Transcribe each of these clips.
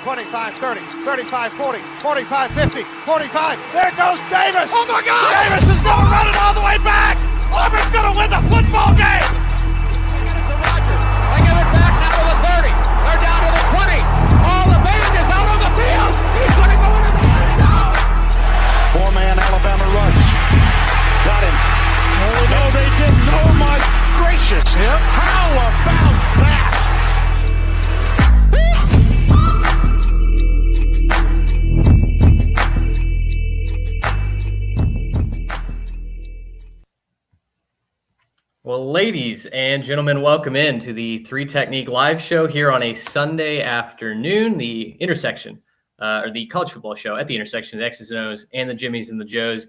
25-30, 35-40, 45-50, 45. There goes Davis. Oh, my God. Davis is going to run it all the way back. Auburn's going to win the football game. They give it back now to the 30. They're down to the 20. All the band is out on the field. He's going to go into the end zone. Four-man Alabama rush. Got him. Oh, no, they didn't. Oh, my gracious. Yep. How about that? Well, ladies and gentlemen, welcome in to the Three Technique live show here on a Sunday afternoon, the intersection, or the college football show at the intersection of the X's and O's and the Jimmies and the Joes.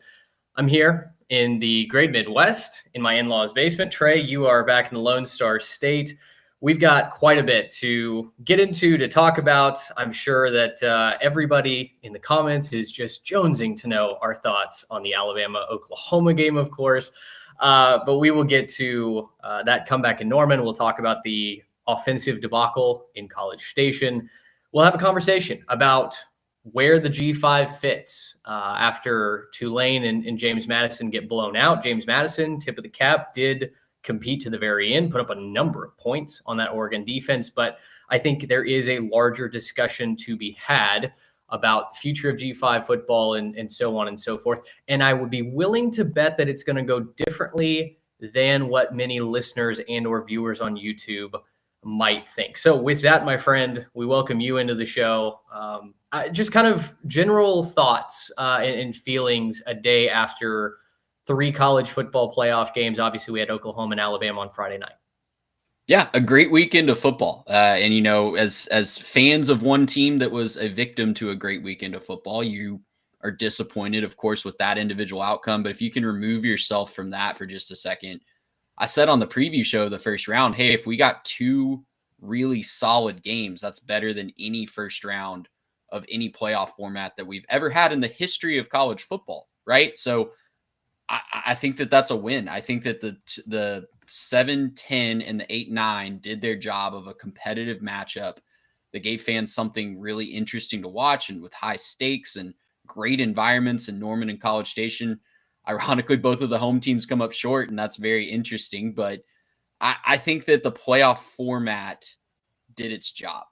I'm here in the great Midwest in my in-laws' basement. Trey, you are back in the Lone Star State. We've got quite a bit to get into, to talk about. I'm sure that everybody in the comments is just jonesing to know our thoughts on the Alabama-Oklahoma game, of course. But we will get to that comeback in Norman. We'll talk about the offensive debacle in College Station. We'll have a conversation about where the G5 fits after Tulane and James Madison get blown out. James Madison, tip of the cap, did compete to the very end, put up a number of points on that Oregon defense. But I think there is a larger discussion to be had about the future of G5 football and so on and so forth. And I would be willing to bet that it's going to go differently than what many listeners and or viewers on YouTube might think. So with that, my friend, we welcome you into the show. Just kind of general thoughts and feelings a day after 3 college football playoff games. Obviously, we had Oklahoma and Alabama on Friday night. Yeah, a great weekend of football. And, you know, as fans of one team that was a victim to a great weekend of football, you are disappointed, of course, with that individual outcome. But if you can remove yourself from that for just a second, I said on the preview show of the first round, hey, if we got 2 really solid games, that's better than any first round of any playoff format that we've ever had in the history of college football, right? So I think that that's a win. I think that the 7-10 and the 8-9 did their job of a competitive matchup that gave fans something really interesting to watch, and with high stakes and great environments in Norman and College Station. Ironically, both of the home teams come up short, and that's very interesting. But I think that the playoff format did its job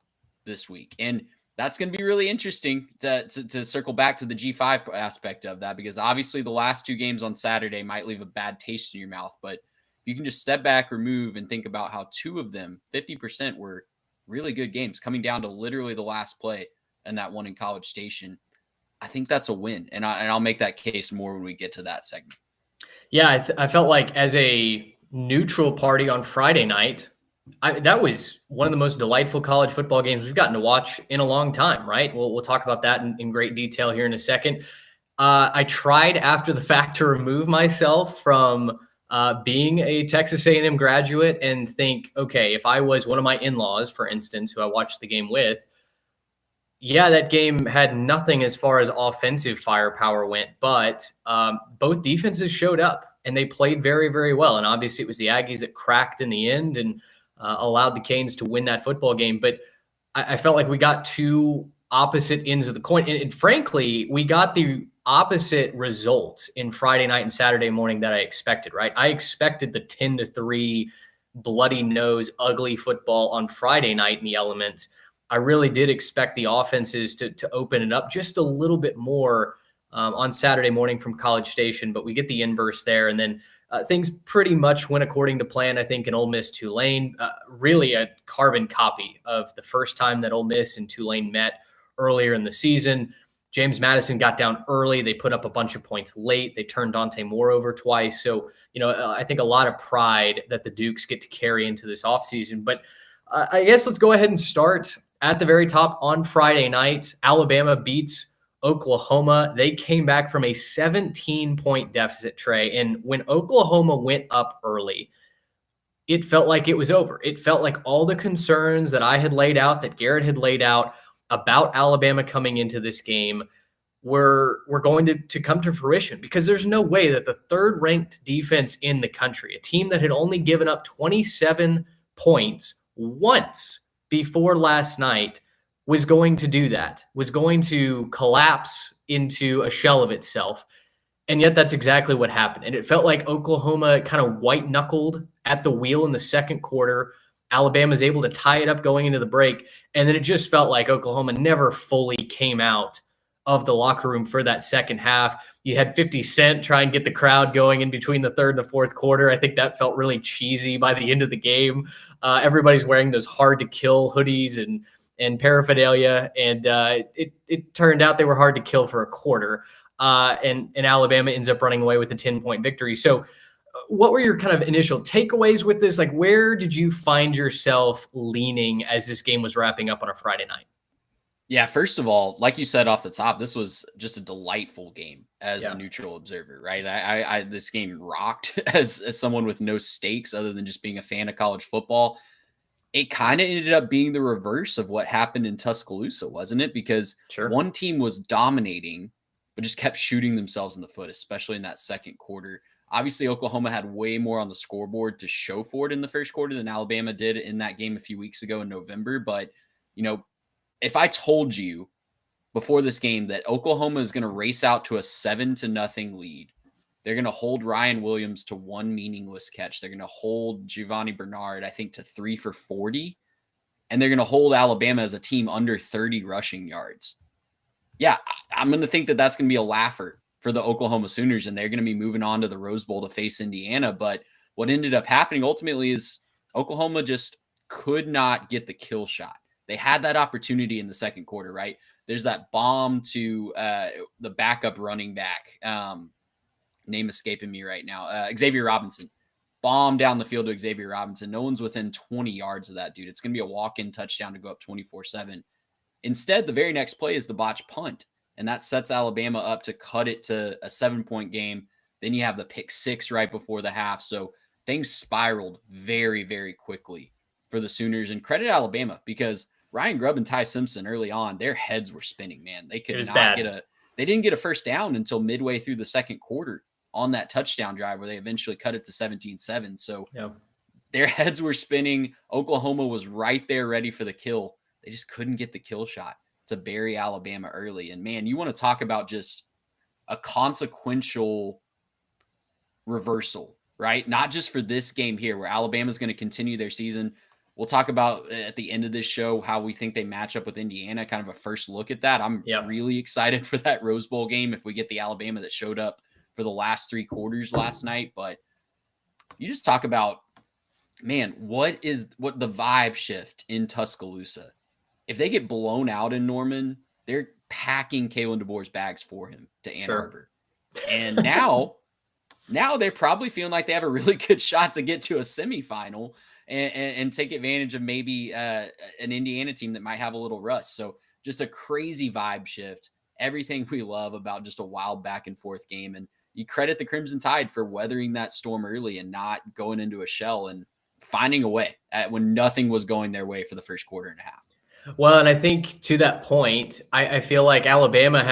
this week. And that's going to be really interesting to circle back to the G5 aspect of that, because obviously the last 2 games on Saturday might leave a bad taste in your mouth. But if you can just step back, remove, and think about how 2 of them, 50%, were really good games coming down to literally the last play and that one in College Station, I think that's a win. And I'll make that case more when we get to that segment. Yeah, I felt like as a neutral party on Friday night, that was one of the most delightful college football games we've gotten to watch in a long time, right? We'll talk about that in great detail here in a second. I tried after the fact to remove myself from being a Texas A&M graduate and think, okay, if I was one of my in-laws, for instance, who I watched the game with, yeah, that game had nothing as far as offensive firepower went, but both defenses showed up and they played very, very well. And obviously it was the Aggies that cracked in the end and allowed the Canes to win that football game. But I felt like we got 2 opposite ends of the coin. And frankly, we got the opposite results in Friday night and Saturday morning that I expected, right? I expected the 10-3 bloody nose, ugly football on Friday night in the elements. I really did expect the offenses to open it up just a little bit more on Saturday morning from College Station, but we get the inverse there. And then things pretty much went according to plan, I think, in Ole Miss Tulane. Really a carbon copy of the first time that Ole Miss and Tulane met earlier in the season. James Madison got down early. They put up a bunch of points late. They turned Dante Moore over twice. So, you know, I think a lot of pride that the Dukes get to carry into this offseason. But I guess let's go ahead and start at the very top on Friday night. Alabama beats Oklahoma. They came back from a 17-point deficit, Trey. And when Oklahoma went up early, it felt like it was over. It felt like all the concerns that I had laid out, that Garrett had laid out about Alabama coming into this game were going to come to fruition, because there's no way that the 3rd-ranked defense in the country, a team that had only given up 27 points once before last night, was going to do that, was going to collapse into a shell of itself. And yet that's exactly what happened. And it felt like Oklahoma kind of white knuckled at the wheel in the second quarter. Alabama's able to tie it up going into the break. And then it just felt like Oklahoma never fully came out of the locker room for that second half. You had 50 Cent try and get the crowd going in between the third and the fourth quarter. I think that felt really cheesy by the end of the game. Everybody's wearing those hard to kill hoodies and paraphernalia. And it turned out they were hard to kill for a quarter. And Alabama ends up running away with a 10-point victory. So what were your kind of initial takeaways with this? Like, where did you find yourself leaning as this game was wrapping up on a Friday night? Yeah, first of all, like you said off the top, this was just a delightful game as a neutral observer, right? I this game rocked as someone with no stakes other than just being a fan of college football. It kind of ended up being the reverse of what happened in Tuscaloosa, wasn't it? Because one team was dominating, but just kept shooting themselves in the foot, especially in that second quarter. Obviously, Oklahoma had way more on the scoreboard to show for it in the first quarter than Alabama did in that game a few weeks ago in November. But, you know, if I told you before this game that Oklahoma is going to race out to a 7-0 lead, they're going to hold Ryan Williams to one meaningless catch. They're going to hold Giovanni Bernard, I think, to 3 for 40. And they're going to hold Alabama as a team under 30 rushing yards. Yeah, I'm going to think that that's going to be a laugher for the Oklahoma Sooners, and they're going to be moving on to the Rose Bowl to face Indiana. But what ended up happening ultimately is Oklahoma just could not get the kill shot. They had that opportunity in the second quarter, right? There's that bomb to the backup running back. Name escaping me right now. Xavier Robinson. Bomb down the field to Xavier Robinson. No one's within 20 yards of that dude. It's going to be a walk-in touchdown to go up 24-7. Instead, the very next play is the botch punt, and that sets Alabama up to cut it to a 7-point game. Then you have the pick 6 right before the half. So things spiraled very, very quickly for the Sooners. And credit Alabama, because Ryan Grubb and Ty Simpson early on, their heads were spinning, man. They could not they didn't get a first down until midway through the second quarter on that touchdown drive where they eventually cut it to 17-7. So their heads were spinning. Oklahoma was right there ready for the kill. They just couldn't get the kill shot to bury Alabama early. And man, you want to talk about just a consequential reversal, right? Not just for this game here where Alabama's going to continue their season. We'll talk about at the end of this show how we think they match up with Indiana, kind of a first look at that. I'm really excited for that Rose Bowl game if we get the Alabama that showed up for the last 3 quarters last night. But you just talk about, man, what the vibe shift in Tuscaloosa? If they get blown out in Norman, they're packing Kalen DeBoer's bags for him to Ann Arbor. And now they're probably feeling like they have a really good shot to get to a semifinal and take advantage of maybe an Indiana team that might have a little rust. So just a crazy vibe shift. Everything we love about just a wild back and forth game. And you credit the Crimson Tide for weathering that storm early and not going into a shell and finding a way when nothing was going their way for the first quarter and a half. Well, and I think to that point, I feel like Alabama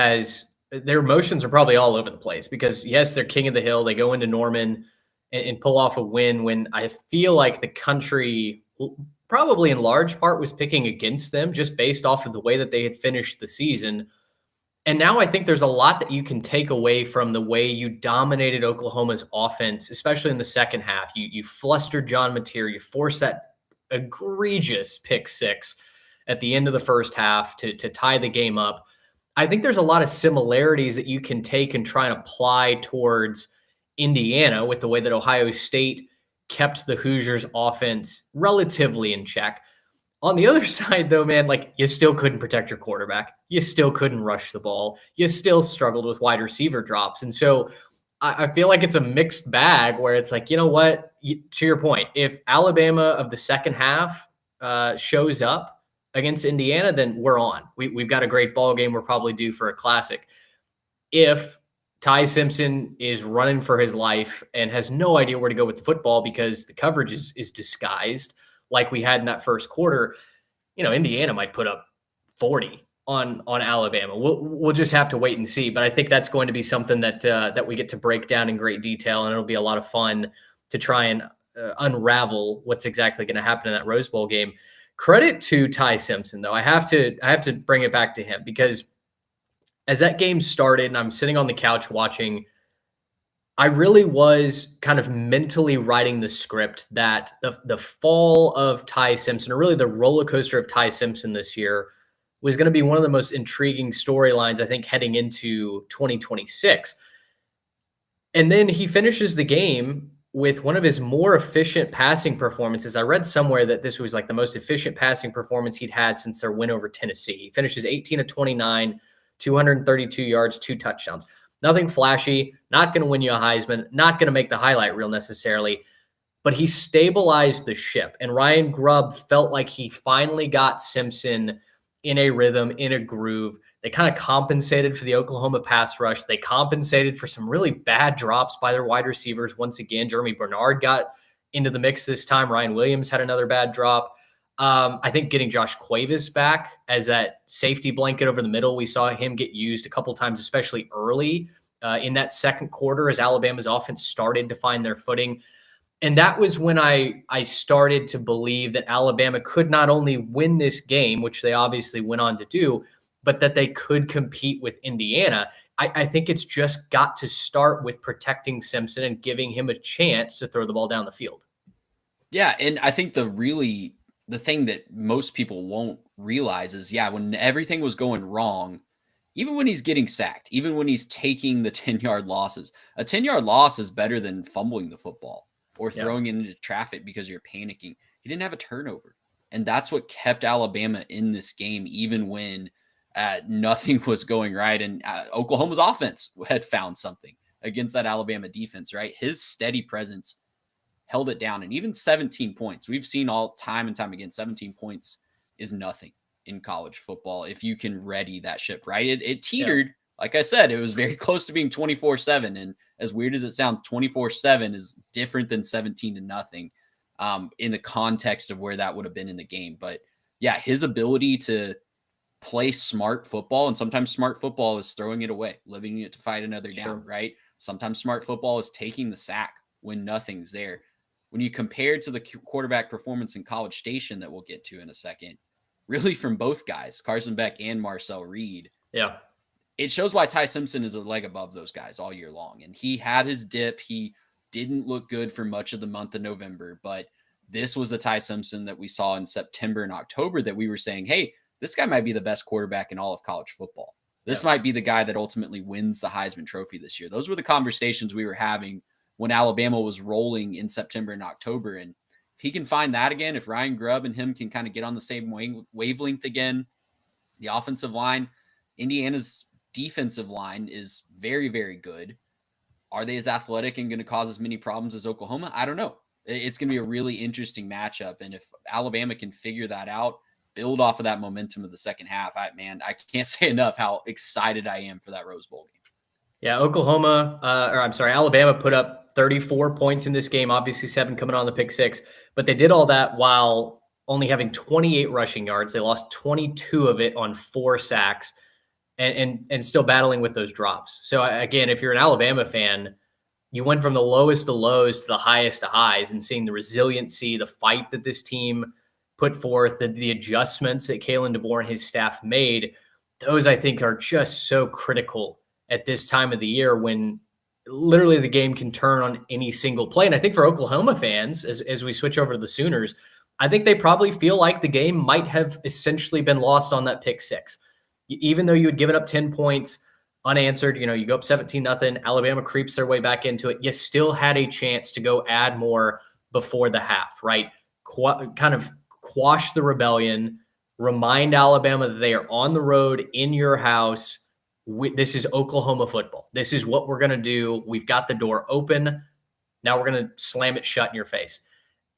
their emotions are probably all over the place because, yes, they're king of the hill. They go into Norman and pull off a win when I feel like the country probably in large part was picking against them just based off of the way that they had finished the season. And now I think there's a lot that you can take away from the way you dominated Oklahoma's offense, especially in the second half. You flustered John Mateer. You forced that egregious pick 6 at the end of the first half to tie the game up. I think there's a lot of similarities that you can take and try and apply towards Indiana with the way that Ohio State kept the Hoosiers offense relatively in check. On the other side, though, man, like you still couldn't protect your quarterback. You still couldn't rush the ball. You still struggled with wide receiver drops. And so I feel like it's a mixed bag where it's like, you know what, to your point, if Alabama of the second half shows up against Indiana, then we're on. We've got a great ball game. We're probably due for a classic. If Ty Simpson is running for his life and has no idea where to go with the football because the coverage is disguised like we had in that first quarter, Indiana might put up 40 on Alabama. We'll just have to wait and see. But I think that's going to be something that we get to break down in great detail, and it'll be a lot of fun to try and unravel what's exactly going to happen in that Rose Bowl game. Credit to Ty Simpson, though. I have to bring it back to him, because as that game started and I'm sitting on the couch watching, I really was kind of mentally writing the script that the fall of Ty Simpson, or really the roller coaster of Ty Simpson this year, was going to be one of the most intriguing storylines, I think, heading into 2026. And then he finishes the game with one of his more efficient passing performances. I read somewhere that this was like the most efficient passing performance he'd had since their win over Tennessee. He finishes 18 of 29, 232 yards, 2 touchdowns. Nothing flashy, not going to win you a Heisman, not going to make the highlight reel necessarily, but he stabilized the ship. And Ryan Grubb felt like he finally got Simpson in a rhythm, in a groove. They kind of compensated for the Oklahoma pass rush. They compensated for some really bad drops by their wide receivers. Once again, Jeremy Bernard got into the mix this time. Ryan Williams had another bad drop. I think getting Josh Cuevas back as that safety blanket over the middle, we saw him get used a couple times, especially early in that second quarter as Alabama's offense started to find their footing. And that was when I started to believe that Alabama could not only win this game, which they obviously went on to do, but that they could compete with Indiana. I think it's just got to start with protecting Simpson and giving him a chance to throw the ball down the field. Yeah, and I think the thing that most people won't realize is, when everything was going wrong, even when he's getting sacked, even when he's taking the 10-yard losses, a 10-yard loss is better than fumbling the football or throwing it into traffic because you're panicking. He didn't have a turnover. And that's what kept Alabama in this game, even when nothing was going right. And Oklahoma's offense had found something against that Alabama defense, right? His steady presence held it down. And even 17 points, we've seen all time and time again, 17 points is nothing in college football if you can ready that ship, right? It teetered. Like I said, it was very close to being 24-7. And as weird as it sounds, 24-7 is different than 17-0 in the context of where that would have been in the game. But yeah, his ability to play smart football, and sometimes smart football is throwing it away, leaving it to fight another down, right? Sometimes smart football is taking the sack when nothing's there. When you compare to the quarterback performance in College Station that we'll get to in a second, really from both guys, Carson Beck and Marcel Reed, it shows why Ty Simpson is a leg above those guys all year long. And he had his dip. He didn't look good for much of the month of November, but this was the Ty Simpson that we saw in September and October that we were saying, hey, this guy might be the best quarterback in all of college football. This might be the guy that ultimately wins the Heisman Trophy this year. Those were the conversations we were having when Alabama was rolling in September and October. And if he can find that again, if Ryan Grubb and him can kind of get on the same wavelength again, the offensive line, Indiana's defensive line is very, very good. Are they as athletic and going to cause as many problems as Oklahoma? I don't know. It's going to be a really interesting matchup. And if Alabama can figure that out, build off of that momentum of the second half, I can't say enough how excited I am for that Rose Bowl game. Yeah, Alabama put up 34 points in this game, obviously 7 coming on the pick 6, but they did all that while only having 28 rushing yards. They lost 22 of it on 4 sacks and still battling with those drops. So again, if you're an Alabama fan, you went from the lowest of lows to the highest of highs, and seeing the resiliency, the fight that this team put forth, the adjustments that Kalen DeBoer and his staff made, those I think are just so critical at this time of the year when literally the game can turn on any single play. And I think for Oklahoma fans, as we switch over to the Sooners, I think they probably feel like the game might have essentially been lost on that pick 6. Even though you had given up 10 points unanswered, you go up 17-0, Alabama creeps their way back into it. You still had a chance to go add more before the half, right? Kind of quash the rebellion, remind Alabama that they are on the road in your house. This is Oklahoma football. This is what we're going to do. We've got the door open. Now we're going to slam it shut in your face.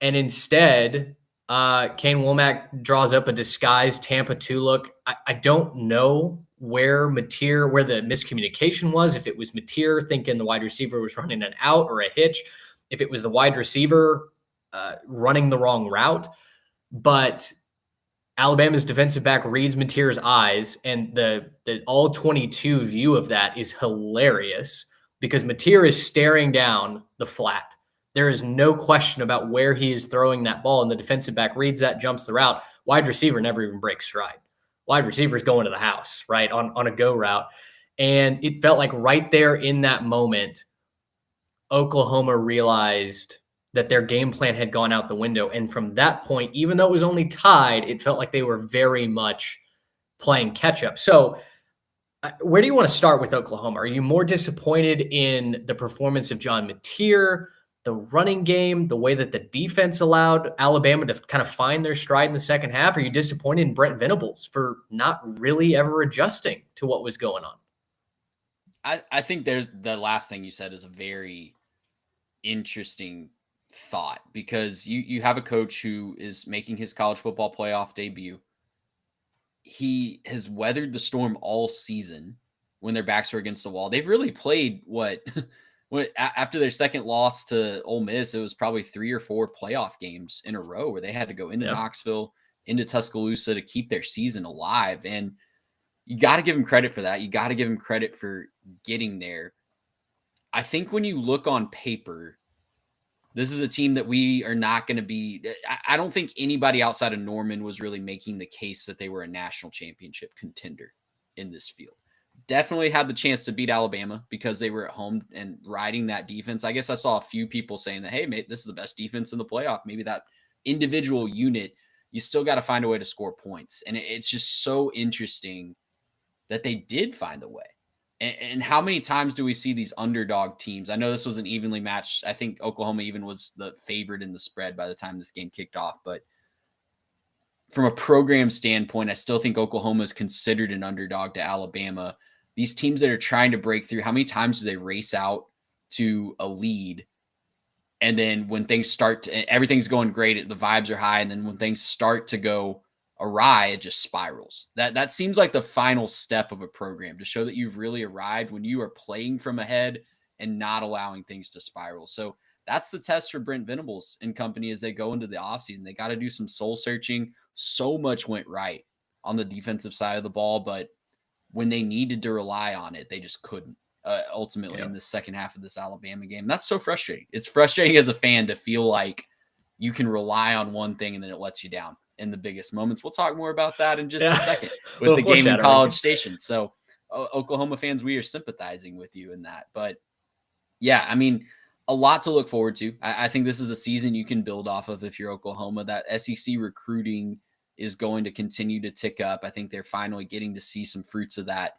And instead, Kane Womack draws up a disguised Tampa 2 look. I don't know where the miscommunication was, if it was Mateer thinking the wide receiver was running an out or a hitch, if it was the wide receiver running the wrong route. But Alabama's defensive back reads Mateer's eyes, and the all 22 view of that is hilarious because Mateer is staring down the flat. There is no question about where he is throwing that ball, and the defensive back reads that, jumps the route. Wide receiver never even breaks stride. Wide receiver is going to the house, right, on a go route. And it felt like right there in that moment, Oklahoma realized that their game plan had gone out the window. And from that point, even though it was only tied, it felt like they were very much playing catch up. So where do you want to start with Oklahoma? Are you more disappointed in the performance of John Mateer, the running game, the way that the defense allowed Alabama to kind of find their stride in the second half? Are you disappointed in Brent Venables for not really ever adjusting to what was going on? I think there's the last thing you said is a very interesting thought, because you have a coach who is making his college football playoff debut. He has weathered the storm all season when their backs were against the wall. They've really played after their second loss to Ole Miss, it was probably 3 or 4 playoff games in a row where they had to go into Knoxville, into Tuscaloosa to keep their season alive. And you got to give him credit for that. You got to give him credit for getting there. I think when you look on paper, this is a team that we are not going to be. I don't think anybody outside of Norman was really making the case that they were a national championship contender in this field. Definitely had the chance to beat Alabama because they were at home and riding that defense. I guess I saw a few people saying that, hey, mate, this is the best defense in the playoff. Maybe that individual unit, you still got to find a way to score points. And it's just so interesting that they did find a way. And how many times do we see these underdog teams? I know this was an evenly matched. I think Oklahoma even was the favorite in the spread by the time this game kicked off. But from a program standpoint, I still think Oklahoma is considered an underdog to Alabama. These teams that are trying to break through, how many times do they race out to a lead? And then when things start to, everything's going great, the vibes are high. And then when things start to go awry, it just spirals. That seems like the final step of a program to show that you've really arrived, when you are playing from ahead and not allowing things to spiral. So that's the test for Brent Venables and company as they go into the offseason. They got to do some soul searching. So much went right on the defensive side of the ball, but when they needed to rely on it, they just couldn't ultimately in the second half of this Alabama game. That's so frustrating. It's frustrating as a fan to feel like you can rely on one thing and then it lets you down in the biggest moments. We'll talk more about that in just a second with the game in College Station. So Oklahoma fans, we are sympathizing with you in that. But yeah, I mean, a lot to look forward to. I think this is a season you can build off of if you're Oklahoma. That SEC recruiting is going to continue to tick up. I think they're finally getting to see some fruits of that.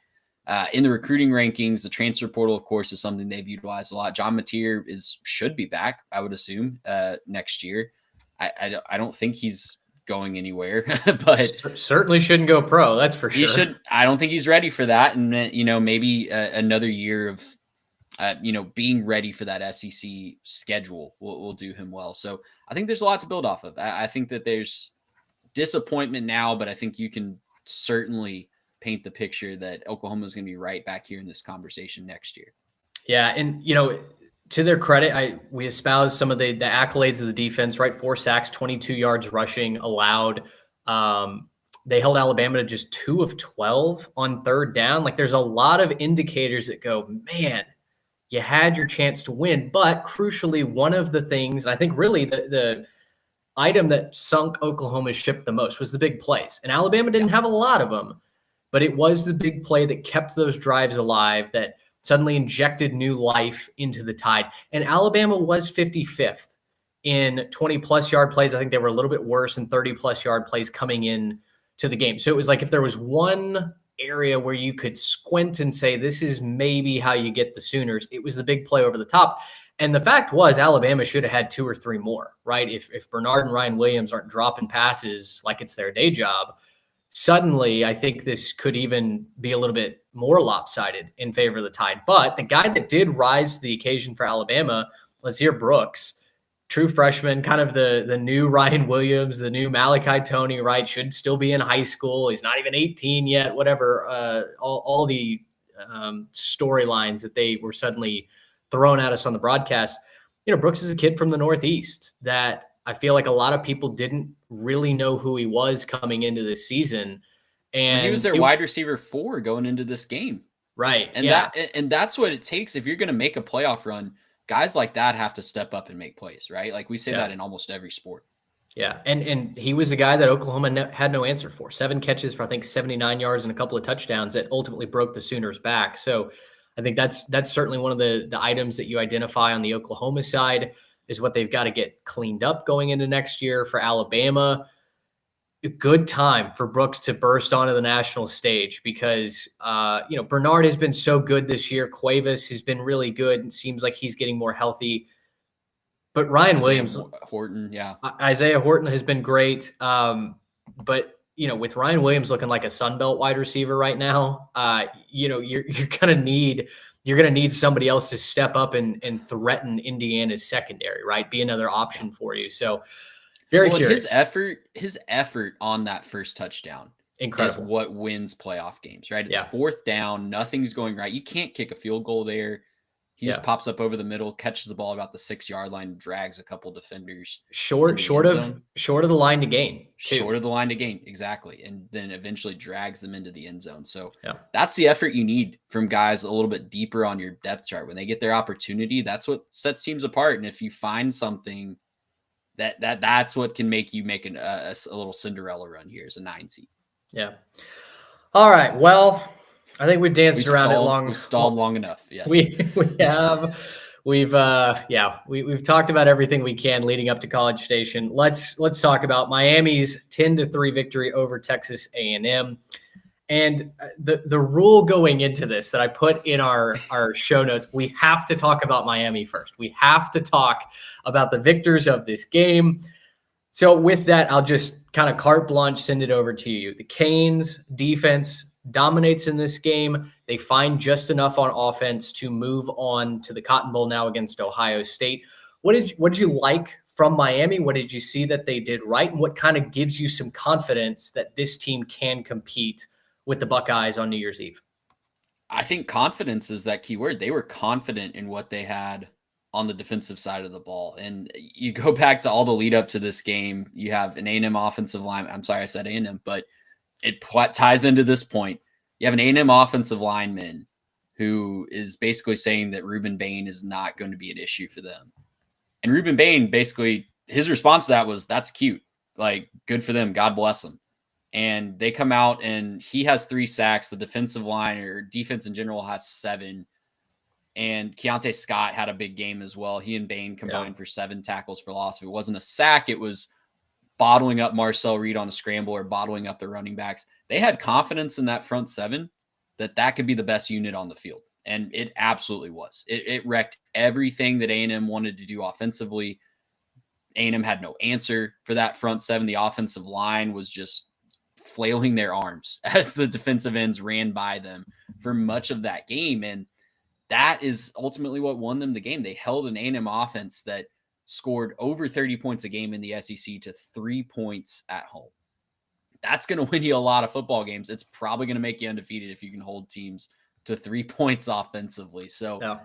In the recruiting rankings, the transfer portal, of course, is something they've utilized a lot. John Mateer should be back, I would assume, next year. I don't think he's going anywhere, but certainly shouldn't go pro. That's for sure. He should. I don't think he's ready for that. And maybe another year of being ready for that SEC schedule will do him well. So I think there's a lot to build off of. I think that there's disappointment now, but I think you can certainly paint the picture that Oklahoma is going to be right back here in this conversation next year. Yeah. And, to their credit, we espoused some of the accolades of the defense, right? 4 sacks, 22 yards rushing allowed. They held Alabama to just 2 of 12 on third down. Like, there's a lot of indicators that go, man, you had your chance to win. But crucially, one of the things, and I think really the item that sunk Oklahoma's ship the most was the big plays. And Alabama didn't have a lot of them, but it was the big play that kept those drives alive, that suddenly injected new life into the Tide. And Alabama was 55th in 20-plus yard plays. I think they were a little bit worse in 30-plus yard plays coming in to the game. So it was like if there was one area where you could squint and say, this is maybe how you get the Sooners, it was the big play over the top. And the fact was Alabama should have had 2 or 3 more, right? If Bernard and Ryan Williams aren't dropping passes like it's their day job, suddenly I think this could even be a little bit more lopsided in favor of the Tide. But the guy that did rise to the occasion for Alabama, Lazier Brooks, true freshman, kind of the new Ryan Williams, the new Malachi Toney, right? Should still be in high school. He's not even 18 yet, whatever. All the storylines that they were suddenly thrown at us on the broadcast. Brooks is a kid from the Northeast that I feel like a lot of people didn't really know who he was coming into this season. And he was their wide receiver 4 going into this game. Right. And that's what it takes. If you're going to make a playoff run, guys like that have to step up and make plays, right? Like we say Yeah. that in almost every sport. Yeah, and he was the guy that Oklahoma had no answer for. 7 catches for, I think, 79 yards and a couple of touchdowns that ultimately broke the Sooners back. So I think that's certainly one of the items that you identify on the Oklahoma side is what they've got to get cleaned up going into next year. For Alabama, a good time for Brooks to burst onto the national stage because, Bernard has been so good this year. Cuevas has been really good and seems like he's getting more healthy. But Ryan Williams, Horton, yeah. Isaiah Horton has been great. But with Ryan Williams looking like a Sun Belt wide receiver right now, you're gonna need somebody else to step up and threaten Indiana's secondary, right? Be another option for you. So very curious. His effort on that first touchdown Incredible. Is what wins playoff games, right? It's 4th down, nothing's going right. You can't kick a field goal there. He just pops up over the middle, catches the ball about the 6-yard line, drags a couple defenders. Short of the line to gain. Too. Short of the line to gain, exactly. And then eventually drags them into the end zone. So that's the effort you need from guys a little bit deeper on your depth chart. When they get their opportunity, that's what sets teams apart. And if you find something that's what can make you make a little Cinderella run here as a 9 seed. Yeah. All right. Well, I think we've danced around it long. We've stalled long enough. Yes, we have. We've talked about everything we can leading up to College Station. Let's talk about Miami's 10-3 victory over Texas A&M. And the rule going into this that I put in our show notes, we have to talk about Miami first. We have to talk about the victors of this game. So with that, I'll just kind of carte blanche send it over to you. The Canes defense dominates in this game. They find just enough on offense to move on to the Cotton Bowl now against Ohio State. What did you like from Miami? What did you see that they did right? And what kind of gives you some confidence that this team can compete with the Buckeyes on New Year's Eve? I think confidence is that key word. They were confident in what they had on the defensive side of the ball. And you go back to all the lead up to this game, you have an A&M offensive line. I'm sorry, I said A&M, but it ties into this point. You have an A&M offensive lineman who is basically saying that Ruben Bain is not going to be an issue for them. And Ruben Bain, basically, his response to that was, that's cute. Like, good for them. God bless them. And they come out and he has 3 sacks. The defensive line or defense in general has 7. And Keontae Scott had a big game as well. He and Bain combined for 7 tackles for loss. If it wasn't a sack, it was bottling up Marcel Reed on a scramble or bottling up the running backs. They had confidence in that front 7 that could be the best unit on the field. And it absolutely was. It wrecked everything that A&M wanted to do offensively. A&M had no answer for that front 7. The offensive line was just flailing their arms as the defensive ends ran by them for much of that game. And that is ultimately what won them the game. They held an A&M offense that scored over 30 points a game in the SEC to 3 points at home. That's going to win you a lot of football games. It's probably going to make you undefeated if you can hold teams to 3 points offensively. So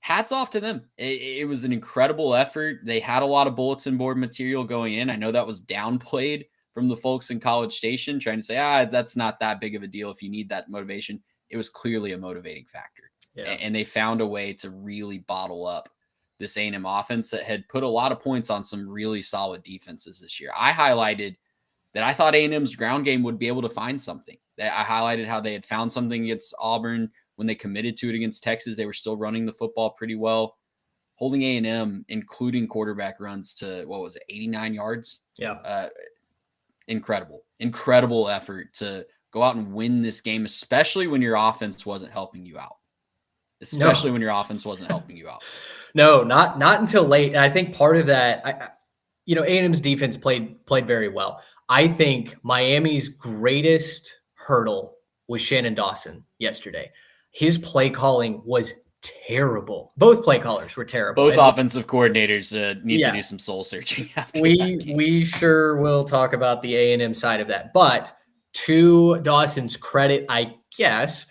hats off to them. It was an incredible effort. They had a lot of bulletin board material going in. I know that was downplayed from the folks in College Station trying to say, that's not that big of a deal if you need that motivation. It was clearly a motivating factor. Yeah. And they found a way to really bottle up this A&M offense that had put a lot of points on some really solid defenses this year. I highlighted that I thought A&M's ground game would be able to find something. I highlighted how they had found something against Auburn when they committed to it against Texas. They were still running the football pretty well. Holding A&M, including quarterback runs to, 89 yards? Yeah. Incredible effort to go out and win this game, especially when your offense wasn't helping you out. No, not until late. And I think part of that, A&M's defense played very well. I think Miami's greatest hurdle was Shannon Dawson yesterday. His play calling was terrible. Both play callers were terrible. Both offensive coordinators need to do some soul searching. We sure will talk about the A&M side of that. But to Dawson's credit, I guess,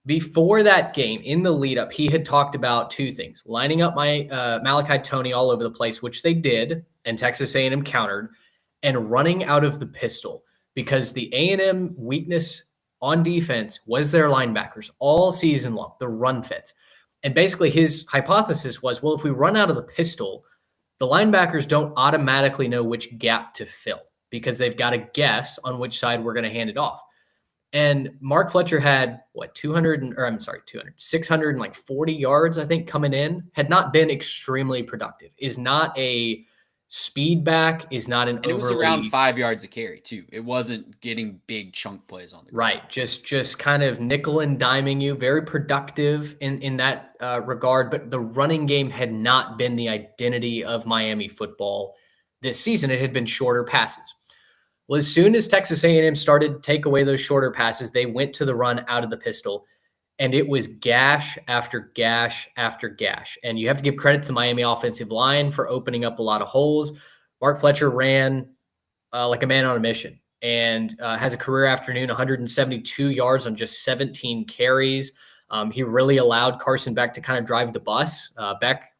before that game, in the lead up, he had talked about 2 things: lining up Malachi Toney all over the place, which they did, and Texas A&M countered, and running out of the pistol, because the A&M weakness on defense was their linebackers all season long, the run fits. And basically his hypothesis was, well, if we run out of the pistol, the linebackers don't automatically know which gap to fill because they've got to guess on which side we're going to hand it off. And Mark Fletcher had 640 yards, I think, coming in, had not been extremely productive, is not a speed back, is not an and it was around 5 yards a carry too. It wasn't getting big chunk plays on the ground. Right. Just kind of nickel and diming you, very productive in that regard. But the running game had not been the identity of Miami football this season. It had been shorter passes. Well, as soon as Texas A&M started to take away those shorter passes, they went to the run out of the pistol, and it was gash after gash after gash. And you have to give credit to the Miami offensive line for opening up a lot of holes. Mark Fletcher ran like a man on a mission and has a career afternoon, 172 yards on just 17 carries. He really allowed Carson Beck to kind of drive the bus. Beck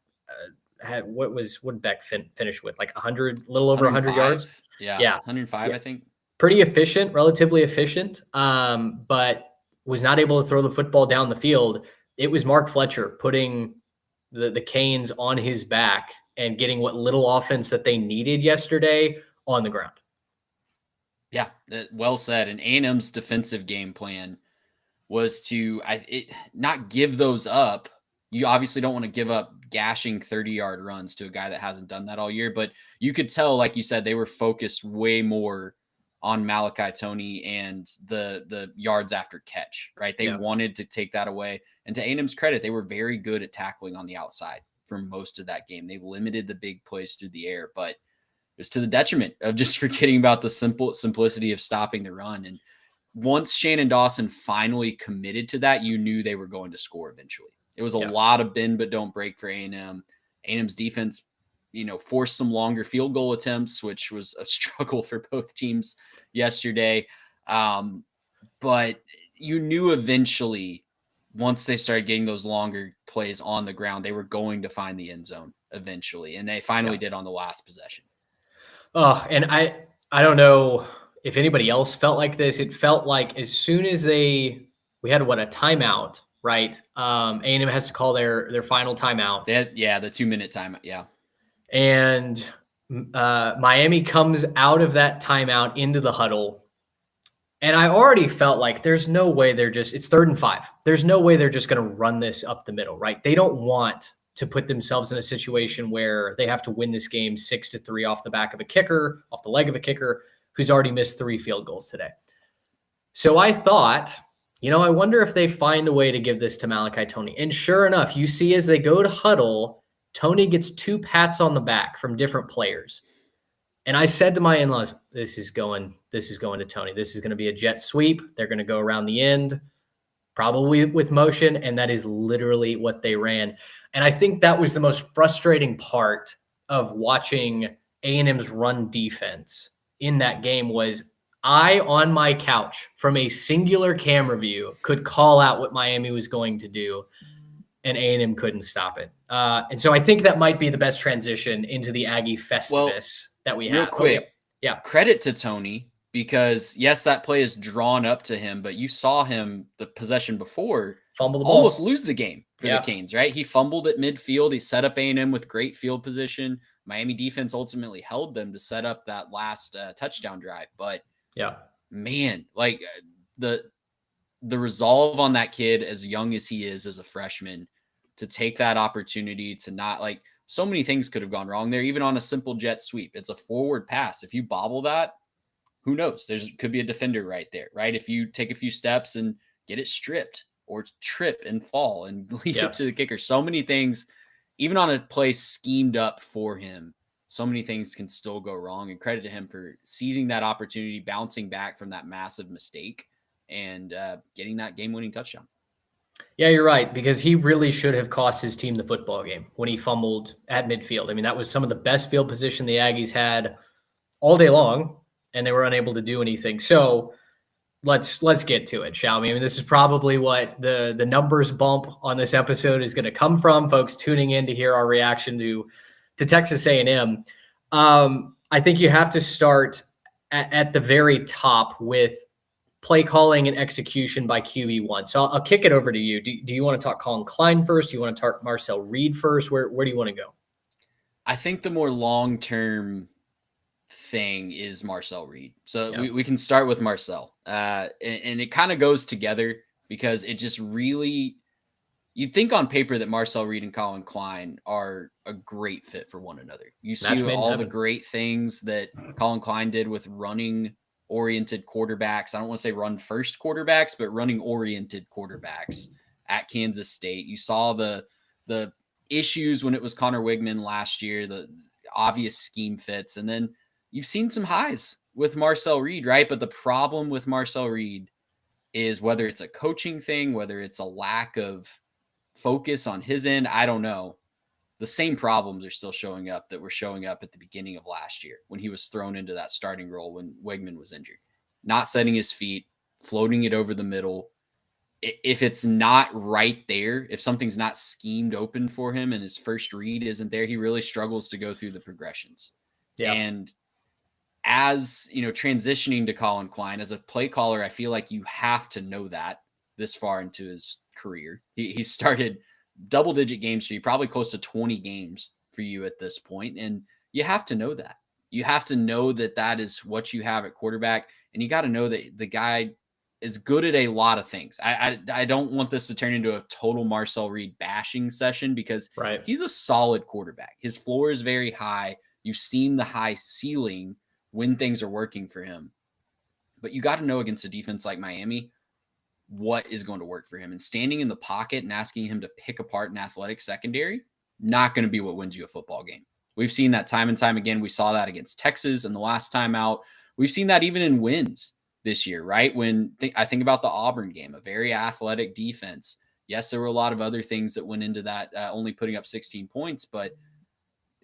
had what did Beck finish with? Like 100, a little over 100 yards. Yeah. 105, yeah. I think. Pretty efficient, relatively efficient, but was not able to throw the football down the field. It was Mark Fletcher putting the Canes on his back and getting what little offense that they needed yesterday on the ground. Yeah, well said. And A&M's defensive game plan was to not give those up. You obviously don't want to give up gashing 30-yard runs to a guy that hasn't done that all year. But you could tell, like you said, they were focused way more on Malachi Toney and the yards after catch, right? They wanted to take that away. And to A&M's credit, they were very good at tackling on the outside for most of that game. They limited the big plays through the air, but it was to the detriment of just forgetting about the simplicity of stopping the run. And once Shannon Dawson finally committed to that, you knew they were going to score eventually. It was a lot of bend but don't break for A&M. A&M's defense, forced some longer field goal attempts, which was a struggle for both teams yesterday. But you knew eventually, once they started getting those longer plays on the ground, they were going to find the end zone eventually. And they finally did on the last possession. Oh, and I don't know if anybody else felt like this. It felt like as soon as we had a timeout, right? A&M has to call their final timeout. The 2-minute timeout. Yeah. And Miami comes out of that timeout into the huddle. And I already felt like there's no way it's 3rd and 5. There's no way they're just going to run this up the middle, right? They don't want to put themselves in a situation where they have to win this game 6-3 off the leg of a kicker who's already missed 3 field goals today. So I thought, I wonder if they find a way to give this to Malachi Toney. And sure enough, you see as they go to huddle, Toney gets 2 pats on the back from different players. And I said to my in-laws, this is going to Toney. This is going to be a jet sweep. They're going to go around the end, probably with motion. And that is literally what they ran. And I think that was the most frustrating part of watching A&M's run defense in that game was I, on my couch, from a singular camera view, could call out what Miami was going to do, and A&M couldn't stop it. And so I think that might be the best transition into the Aggie Festivus that we have. Real quick, credit to Toney because, yes, that play is drawn up to him, but you saw him the possession before fumble the ball, almost lose the game for the Canes, right? He fumbled at midfield. He set up A&M with great field position. Miami defense ultimately held them to set up that last touchdown drive. But man, like the resolve on that kid, as young as he is as a freshman, to take that opportunity to not so many things could have gone wrong there, even on a simple jet sweep. It's a forward pass. If you bobble that, who knows? Could be a defender right there, right? If you take a few steps and get it stripped or trip and fall and leave it to the kicker. So many things, even on a play schemed up for him, so many things can still go wrong. And credit to him for seizing that opportunity, bouncing back from that massive mistake, and getting that game-winning touchdown. Yeah, you're right, because he really should have cost his team the football game when he fumbled at midfield. I mean, that was some of the best field position the Aggies had all day long, and they were unable to do anything. So let's get to it, shall we? I mean, this is probably what the numbers bump on this episode is going to come from, folks tuning in to hear our reaction to Texas A&M. I think you have to start at the very top with play calling and execution by QB1. So I'll kick it over to you. Do you want to talk Colin Klein first? Do you want to talk Marcel Reed first? Where do you want to go? I think the more long-term thing is Marcel Reed. So we can start with Marcel. And it kind of goes together because it just really, you'd think on paper that Marcel Reed and Colin Klein are a great fit for one another. You see all the great things that Colin Klein did with running oriented quarterbacks. I don't want to say run first quarterbacks, but running oriented quarterbacks at Kansas State. You saw the issues when it was Connor Wigman last year, the obvious scheme fits. And then you've seen some highs with Marcel Reed, right? But the problem with Marcel Reed is whether it's a coaching thing, whether it's a lack of focus on his end, I don't know. The same problems are still showing up that were showing up at the beginning of last year when he was thrown into that starting role when Wigman was injured. Not setting his feet, floating it over the middle. If it's not right there, if something's not schemed open for him and his first read isn't there, he really struggles to go through the progressions. Yeah. And as, transitioning to Colin Klein as a play caller, I feel like you have to know that this far into his career. He started double-digit games for you, probably close to 20 games for you at this point, and you have to know that. You have to know that that is what you have at quarterback, and you got to know that the guy is good at a lot of things. I don't want this to turn into a total Marcel Reed bashing session because he's a solid quarterback. His floor is very high. You've seen the high ceiling when things are working for him. But you got to know against a defense like Miami what is going to work for him. And standing in the pocket and asking him to pick apart an athletic secondary, not going to be what wins you a football game. We've seen that time and time again. We saw that against Texas and the last time out. We've seen that even in wins this year, right? I think about the Auburn game, a very athletic defense. Yes, there were a lot of other things that went into that, only putting up 16 points, but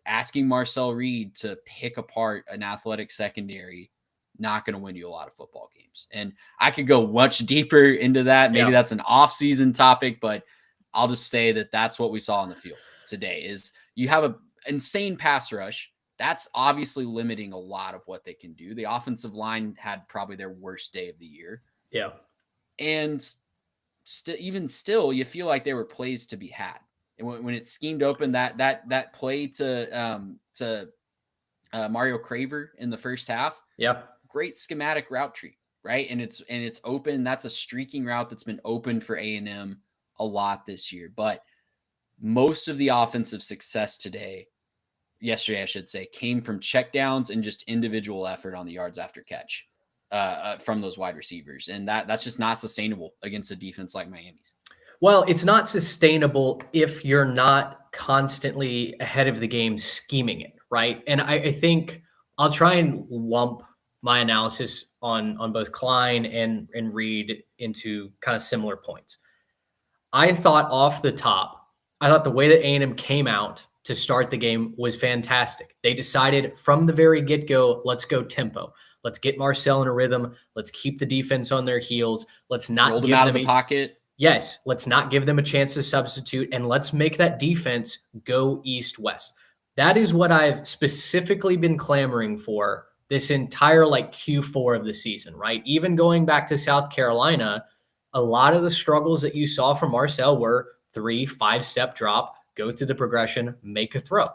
asking Marcel Reed to pick apart an athletic secondary, not going to win you a lot of football games. And I could go much deeper into that. Maybe that's an off-season topic, but I'll just say that that's what we saw on the field today is you have an insane pass rush. That's obviously limiting a lot of what they can do. The offensive line had probably their worst day of the year. Yeah. And even still, you feel like there were plays to be had. And when it's schemed open, that play to Mario Craver in the first half, great schematic route tree, right? And it's open. That's a streaking route that's been open for A&M a lot this year. But most of the offensive success yesterday, I should say, came from checkdowns and just individual effort on the yards after catch from those wide receivers. And that's just not sustainable against a defense like Miami's. Well, it's not sustainable if you're not constantly ahead of the game scheming it, right? And I think I'll try and lump my analysis on both Klein and Reed into kind of similar points. I thought off the top, the way that A&M came out to start the game was fantastic. They decided from the very get-go, let's go tempo. Let's get Marcel in a rhythm. Let's keep the defense on their heels. Let's not roll them out of the pocket. Yes, let's not give them a chance to substitute, and let's make that defense go east-west. That is what I've specifically been clamoring for this entire Q4 of the season, right? Even going back to South Carolina, a lot of the struggles that you saw from Marcel were 3-5-step drop, go through the progression, make a throw.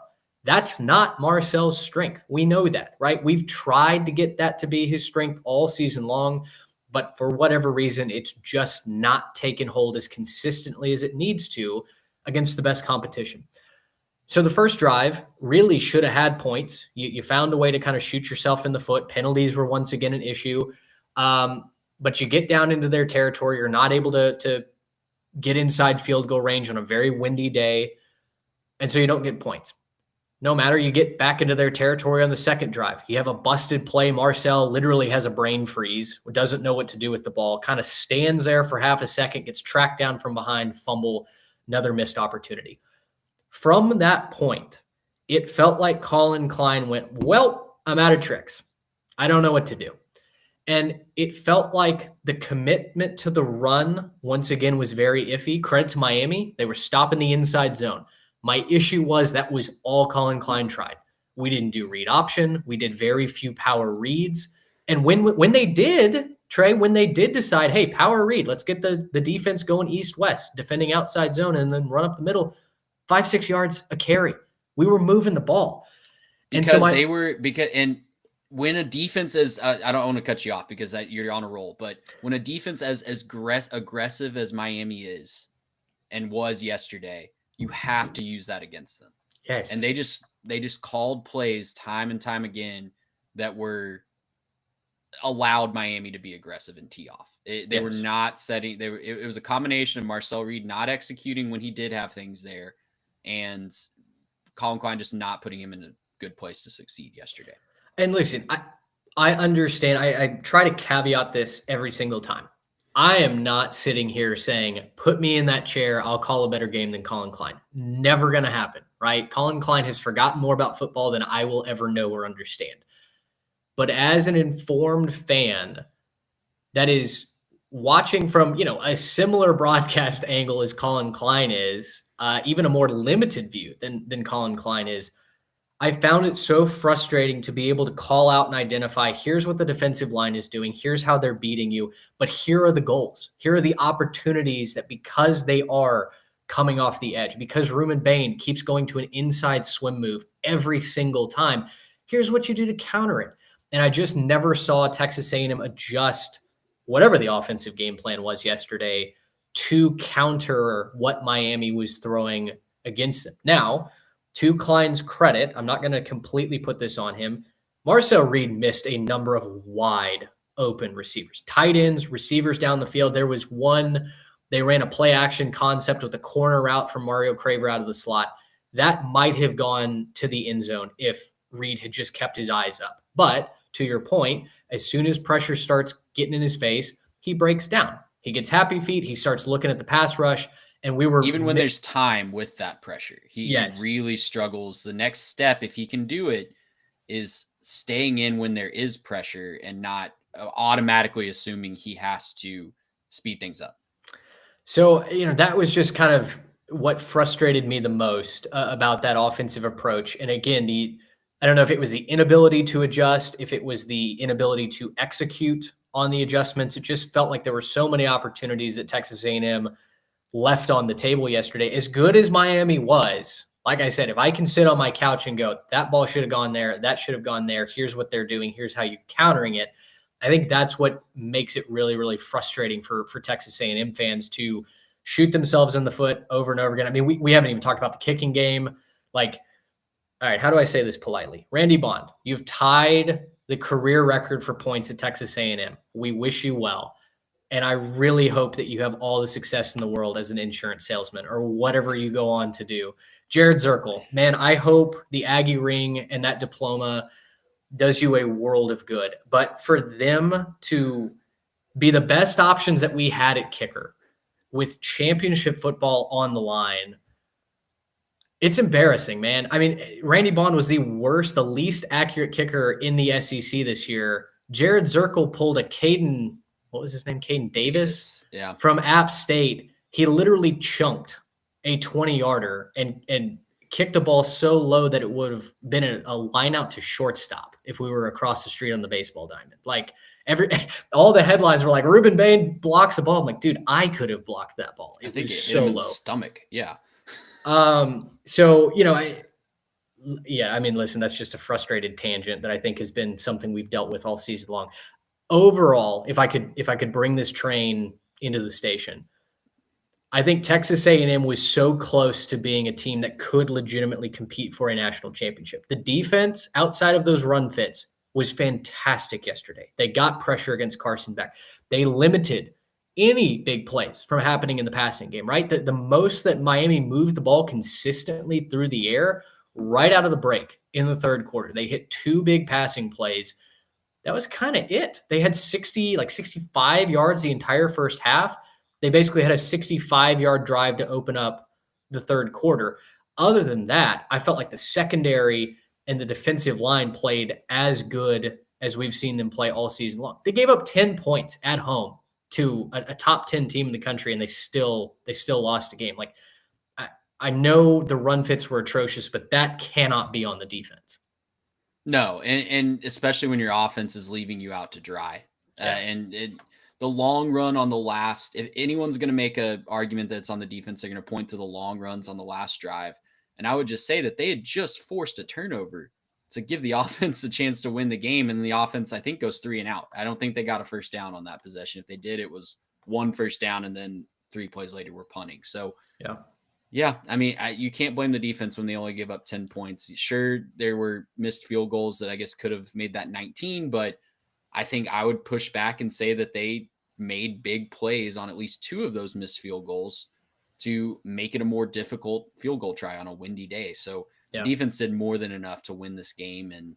That's not Marcel's strength. We know that, right? We've tried to get that to be his strength all season long, but for whatever reason, it's just not taken hold as consistently as it needs to against the best competition. So the first drive really should have had points. You found a way to kind of shoot yourself in the foot. Penalties were once again an issue. But you get down into their territory. You're not able to get inside field goal range on a very windy day. And so you don't get points. No matter, you get back into their territory on the second drive. You have a busted play. Marcel literally has a brain freeze, doesn't know what to do with the ball, kind of stands there for half a second, gets tracked down from behind, fumble, another missed opportunity. From that point, it felt like Colin Klein went, well, I'm out of tricks. I don't know what to do. And it felt like the commitment to the run, once again, was very iffy. Credit to Miami. They were stopping the inside zone. My issue was that was all Colin Klein tried. We didn't do read option. We did very few power reads. And when they did Trey, when they did decide, hey, power read, let's get the defense going east-west, defending outside zone, and then run up the middle, 5-6 yards a carry. We were moving the ball. Because when a defense is, I don't want to cut you off because you're on a roll, but when a defense as aggressive as Miami is and was yesterday, you have to use that against them. Yes. And they just called plays time and time again that were allowed Miami to be aggressive and tee off. They were not setting. It was a combination of Marcel Reed not executing when he did have things there, and Colin Klein just not putting him in a good place to succeed yesterday. And listen, I understand. I try to caveat this every single time. I am not sitting here saying, put me in that chair, I'll call a better game than Colin Klein. Never going to happen, right? Colin Klein has forgotten more about football than I will ever know or understand. But as an informed fan that is watching from, a similar broadcast angle as Colin Klein is, even a more limited view than Colin Klein is, I found it so frustrating to be able to call out and identify, here's what the defensive line is doing, here's how they're beating you, but here are the goals. Here are the opportunities that because they are coming off the edge, because Reuben Bain keeps going to an inside swim move every single time, here's what you do to counter it. And I just never saw Texas A&M adjust whatever the offensive game plan was yesterday to counter what Miami was throwing against them. Now, to Klein's credit, I'm not going to completely put this on him. Marcel Reed missed a number of wide open receivers, tight ends, receivers down the field. There was one, they ran a play action concept with a corner route from Mario Craver out of the slot. That might have gone to the end zone if Reed had just kept his eyes up. But to your point, as soon as pressure starts getting in his face, he breaks down. He gets happy feet. He starts looking at the pass rush. And we were even when there's time with that pressure, he really struggles. The next step, if he can do it, is staying in when there is pressure and not automatically assuming he has to speed things up. So, that was just kind of what frustrated me the most about that offensive approach. And again, I don't know if it was the inability to adjust, if it was the inability to execute on the adjustments. It just felt like there were so many opportunities that Texas A&M left on the table yesterday. As good as Miami was, like I said, if I can sit on my couch and go, that ball should have gone there, that should have gone there, here's what they're doing, here's how you're countering it, I think that's what makes it really, really frustrating for Texas A&M fans to shoot themselves in the foot over and over again. I mean, we haven't even talked about the kicking game. Like, all right, how do I say this politely? Randy Bond, you've tied the career record for points at Texas A&M. We wish you well. And I really hope that you have all the success in the world as an insurance salesman or whatever you go on to do. Jared Zirkle, man, I hope the Aggie ring and that diploma does you a world of good. But for them to be the best options that we had at kicker with championship football on the line, it's embarrassing, man. I mean, Randy Bond was the least accurate kicker in the SEC this year. Jared Zirkle pulled a Caden Davis? Yeah. From App State. He literally chunked a 20-yarder and kicked a ball so low that it would have been a line out to shortstop if we were across the street on the baseball diamond. Like all the headlines were like, Reuben Bain blocks a ball. I'm like, dude, I could have blocked that ball. I think was so low. Stomach. Yeah. So, I mean, listen, that's just a frustrated tangent that I think has been something we've dealt with all season long. Overall, if I could bring this train into the station, I think Texas A&M was so close to being a team that could legitimately compete for a national championship. The defense, outside of those run fits, was fantastic yesterday. They got pressure against Carson Beck. They limited any big plays from happening in the passing game, right? The most that Miami moved the ball consistently through the air right out of the break in the third quarter. They hit 2 big passing plays. That was kind of it. They had 65 yards the entire first half. They basically had a 65-yard drive to open up the third quarter. Other than that, I felt like the secondary and the defensive line played as good as we've seen them play all season long. They gave up 10 points at home to a top 10 team in the country, and they still lost a game. Like, I know the run fits were atrocious, but that cannot be on the defense. No, and especially when your offense is leaving you out to dry. The long run on the last, if anyone's going to make an argument that's on the defense, they're going to point to the long runs on the last drive. And I would just say that they had just forced a turnover to give the offense a chance to win the game. And the offense, I think, goes 3 and out. I don't think they got a first down on that possession. If they did, it was 1 first down and then 3 plays later we're punting. So yeah, I mean, you can't blame the defense when they only give up 10 points. Sure, there were missed field goals that I guess could have made that 19, but I think I would push back and say that they made big plays on at least 2 of those missed field goals to make it a more difficult field goal try on a windy day. So the defense did more than enough to win this game. And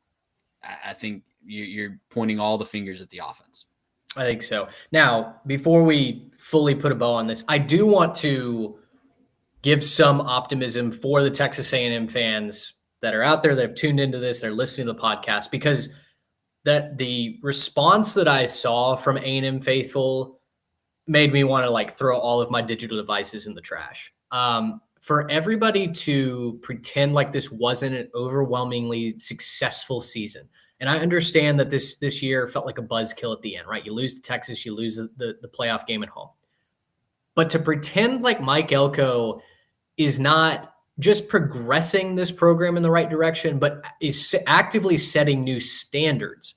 I think you're pointing all the fingers at the offense. I think so. Now, before we fully put a bow on this, I do want to give some optimism for the Texas A&M fans that are out there that have tuned into this, they're listening to the podcast, because that the response that I saw from A&M faithful made me want to like throw all of my digital devices in the trash. For everybody to pretend like this wasn't an overwhelmingly successful season. And I understand that this year felt like a buzzkill at the end, right? You lose to Texas, you lose the playoff game at home. But to pretend like Mike Elko is not just progressing this program in the right direction, but is actively setting new standards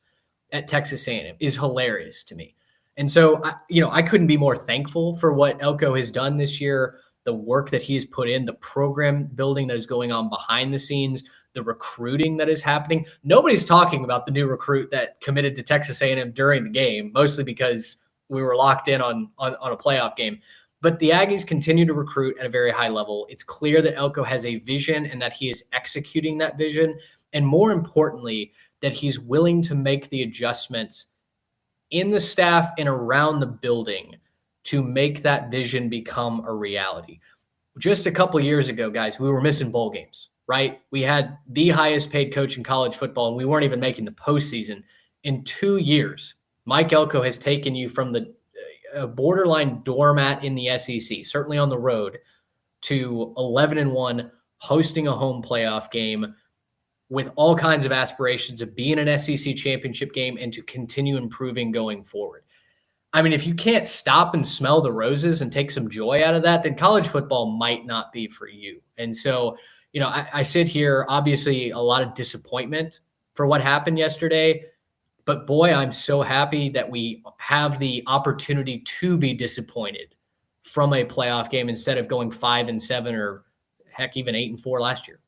at Texas A&M is hilarious to me. And so, I couldn't be more thankful for what Elko has done this year, the work that he's put in, the program building that is going on behind the scenes, the recruiting that is happening. Nobody's talking about the new recruit that committed to Texas A&M during the game, mostly because we were locked in on a playoff game. But the Aggies continue to recruit at a very high level. It's clear that Elko has a vision and that he is executing that vision. And more importantly, that he's willing to make the adjustments in the staff and around the building to make that vision become a reality. Just a couple years ago, guys, we were missing bowl games, right? We had the highest paid coach in college football, and we weren't even making the postseason. In 2 years, Mike Elko has taken you from the borderline doormat in the SEC, certainly on the road, to 11-1, hosting a home playoff game with all kinds of aspirations of being an SEC championship game and to continue improving going forward. I mean, if you can't stop and smell the roses and take some joy out of that, then college football might not be for you. And so, I sit here, obviously a lot of disappointment for what happened yesterday. But boy, I'm so happy that we have the opportunity to be disappointed from a playoff game instead of going 5-7 or heck, even 8-4 last year.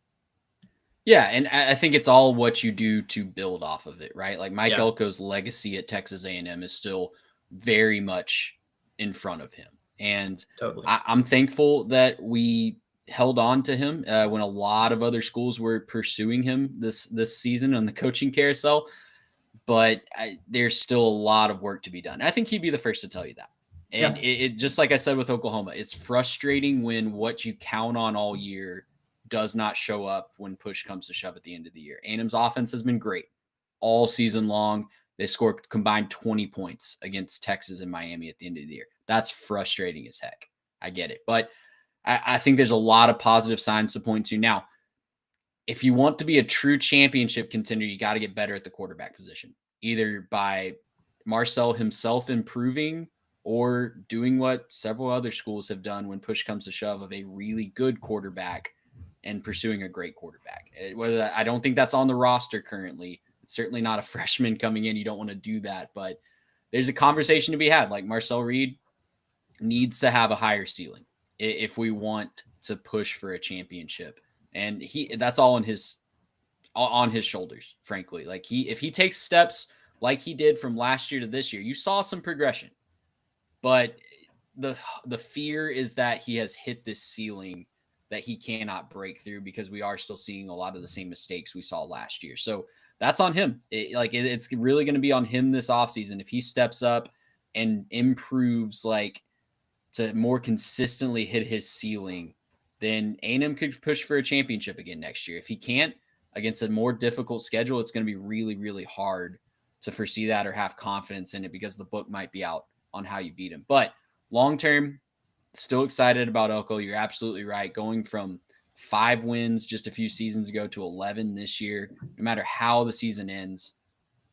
Yeah, and I think it's all what you do to build off of it, right? Like Mike Elko's legacy at Texas A&M is still very much in front of him. And totally. I'm thankful that we held on to him when a lot of other schools were pursuing him this season on the coaching carousel. But there's still a lot of work to be done. I think he'd be the first to tell you that. And it just like I said with Oklahoma, it's frustrating when what you count on all year does not show up when push comes to shove at the end of the year. A&M's offense has been great all season long. They scored combined 20 points against Texas and Miami at the end of the year. That's frustrating as heck. I get it. But I think there's a lot of positive signs to point to. Now, if you want to be a true championship contender, you got to get better at the quarterback position, either by Marcel himself improving or doing what several other schools have done when push comes to shove of a really good quarterback and pursuing a great quarterback. I don't think that's on the roster currently. It's certainly not a freshman coming in. You don't want to do that, but there's a conversation to be had. Like Marcel Reed needs to have a higher ceiling if we want to push for a championship. And that's all on his shoulders, frankly. Like if he takes steps like he did from last year to this year, you saw some progression. But the fear is that he has hit this ceiling that he cannot break through because we are still seeing a lot of the same mistakes we saw last year. So that's on him. It's really going to be on him this offseason. If he steps up and improves to more consistently hit his ceiling, then A&M could push for a championship again next year. If he can't, against a more difficult schedule, it's going to be really, really hard to foresee that or have confidence in it because the book might be out on how you beat him. But long-term, still excited about Elko. You're absolutely right. Going from 5 wins just a few seasons ago to 11 this year, no matter how the season ends,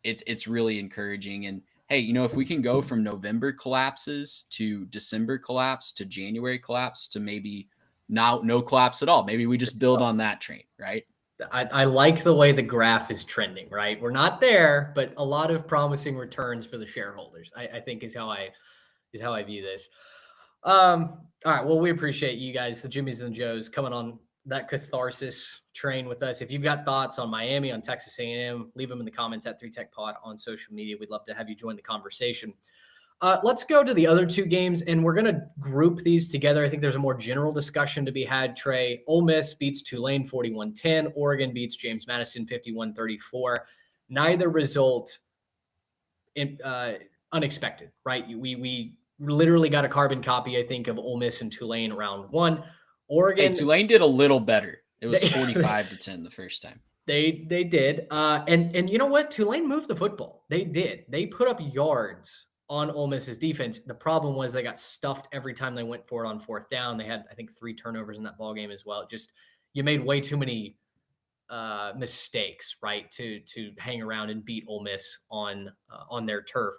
it's really encouraging. And hey, if we can go from November collapses to December collapse to January collapse to maybe now no collapse at all. Maybe we just build on that train, right? I like the way the graph is trending, right? We're not there, but a lot of promising returns for the shareholders, I think is how I view this. All right. Well, we appreciate you guys, the Jimmies and the Joes, coming on that catharsis train with us. If you've got thoughts on Miami, on Texas A&M, leave them in the comments at 3TechPod on social media. We'd love to have you join the conversation. Let's go to the other two games, and we're going to group these together. I think there's a more general discussion to be had, Trey. Ole Miss beats Tulane 41-10. Oregon beats James Madison 51-34. Neither result unexpected, right? We literally got a carbon copy, I think, of Ole Miss and Tulane round one. Oregon. Hey, Tulane did a little better. It was 45-10 the first time. They did. And you know what? Tulane moved the football. They did. They put up yards on Ole Miss's defense. The problem was they got stuffed every time they went for it on fourth down. They had, I think, 3 turnovers in that ball game as well. Just, you made way too many mistakes, right, to hang around and beat Ole Miss on their turf.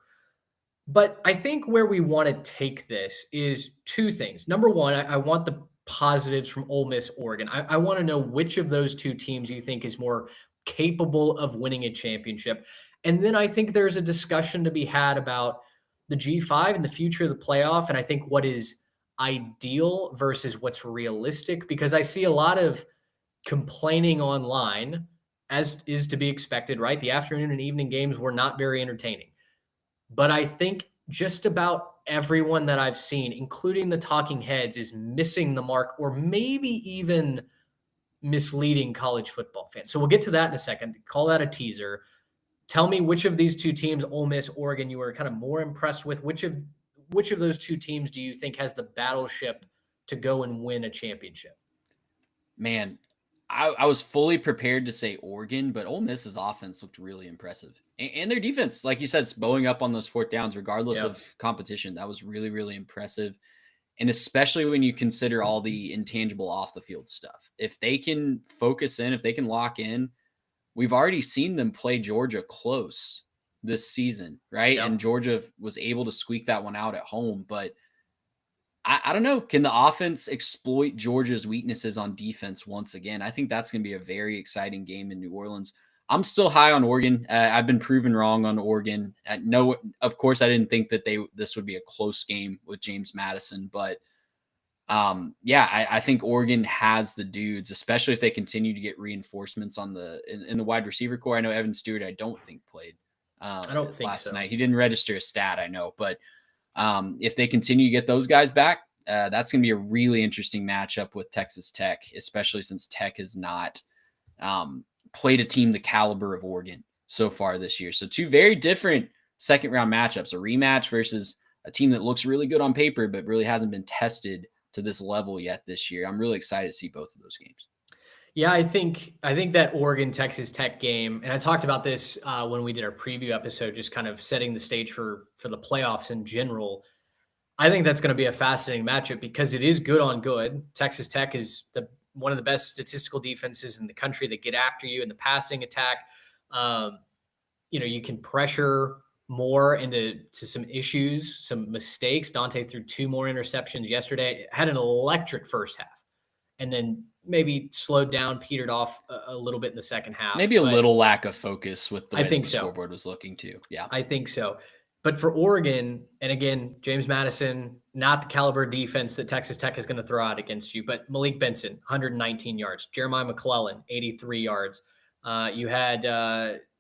But I think where we want to take this is two things. Number one, I want the positives from Ole Miss, Oregon. I want to know which of those two teams you think is more capable of winning a championship. And then I think there's a discussion to be had about the G5 and the future of the playoff. And I think what is ideal versus what's realistic, because I see a lot of complaining online, as is to be expected, right? The afternoon and evening games were not very entertaining. But I think just about everyone that I've seen, including the talking heads, is missing the mark or maybe even misleading college football fans. So we'll get to that in a second. Call that a teaser. Tell me which of these two teams, Ole Miss, Oregon, you were kind of more impressed with. Which of those two teams do you think has the battleship to go and win a championship? Man, I was fully prepared to say Oregon, but Ole Miss's offense looked really impressive. And their defense, like you said, bowing up on those fourth downs, regardless of competition, that was really, really impressive. And especially when you consider all the intangible off the field stuff. If they can focus in, if they can lock in, we've already seen them play Georgia close this season, right? Yep. And Georgia was able to squeak that one out at home. But I don't know. Can the offense exploit Georgia's weaknesses on defense once again? I think that's going to be a very exciting game in New Orleans. I'm still high on Oregon. I've been proven wrong on Oregon. No, of course, I didn't think that this would be a close game with James Madison, but I think Oregon has the dudes, especially if they continue to get reinforcements on in the wide receiver core. I know Evan Stewart, I don't think played. I don't think last so. night. He didn't register a stat, I know, but if they continue to get those guys back, that's going to be a really interesting matchup with Texas Tech, especially since Tech has not played a team the caliber of Oregon so far this year. So two very different second round matchups, a rematch versus a team that looks really good on paper, but really hasn't been tested to this level yet this year. I'm really excited to see both of those games. Yeah, I think that Oregon Texas Tech game, and I talked about this when we did our preview episode, just kind of setting the stage for the playoffs in general. I think that's going to be a fascinating matchup because it is good on good. Texas Tech is one of the best statistical defenses in the country that get after you in the passing attack. You can pressure more into some issues, some mistakes. Dante threw 2 more interceptions yesterday. Had an electric first half, and then maybe slowed down, petered off a little bit in the second half. Maybe a little lack of focus with the way the so. scoreboard was looking too. Yeah, I think so. But for Oregon, and again, James Madison, not the caliber of defense that Texas Tech is going to throw out against you, but Malik Benson, 119 yards. Jeremiah McClellan, 83 yards. You had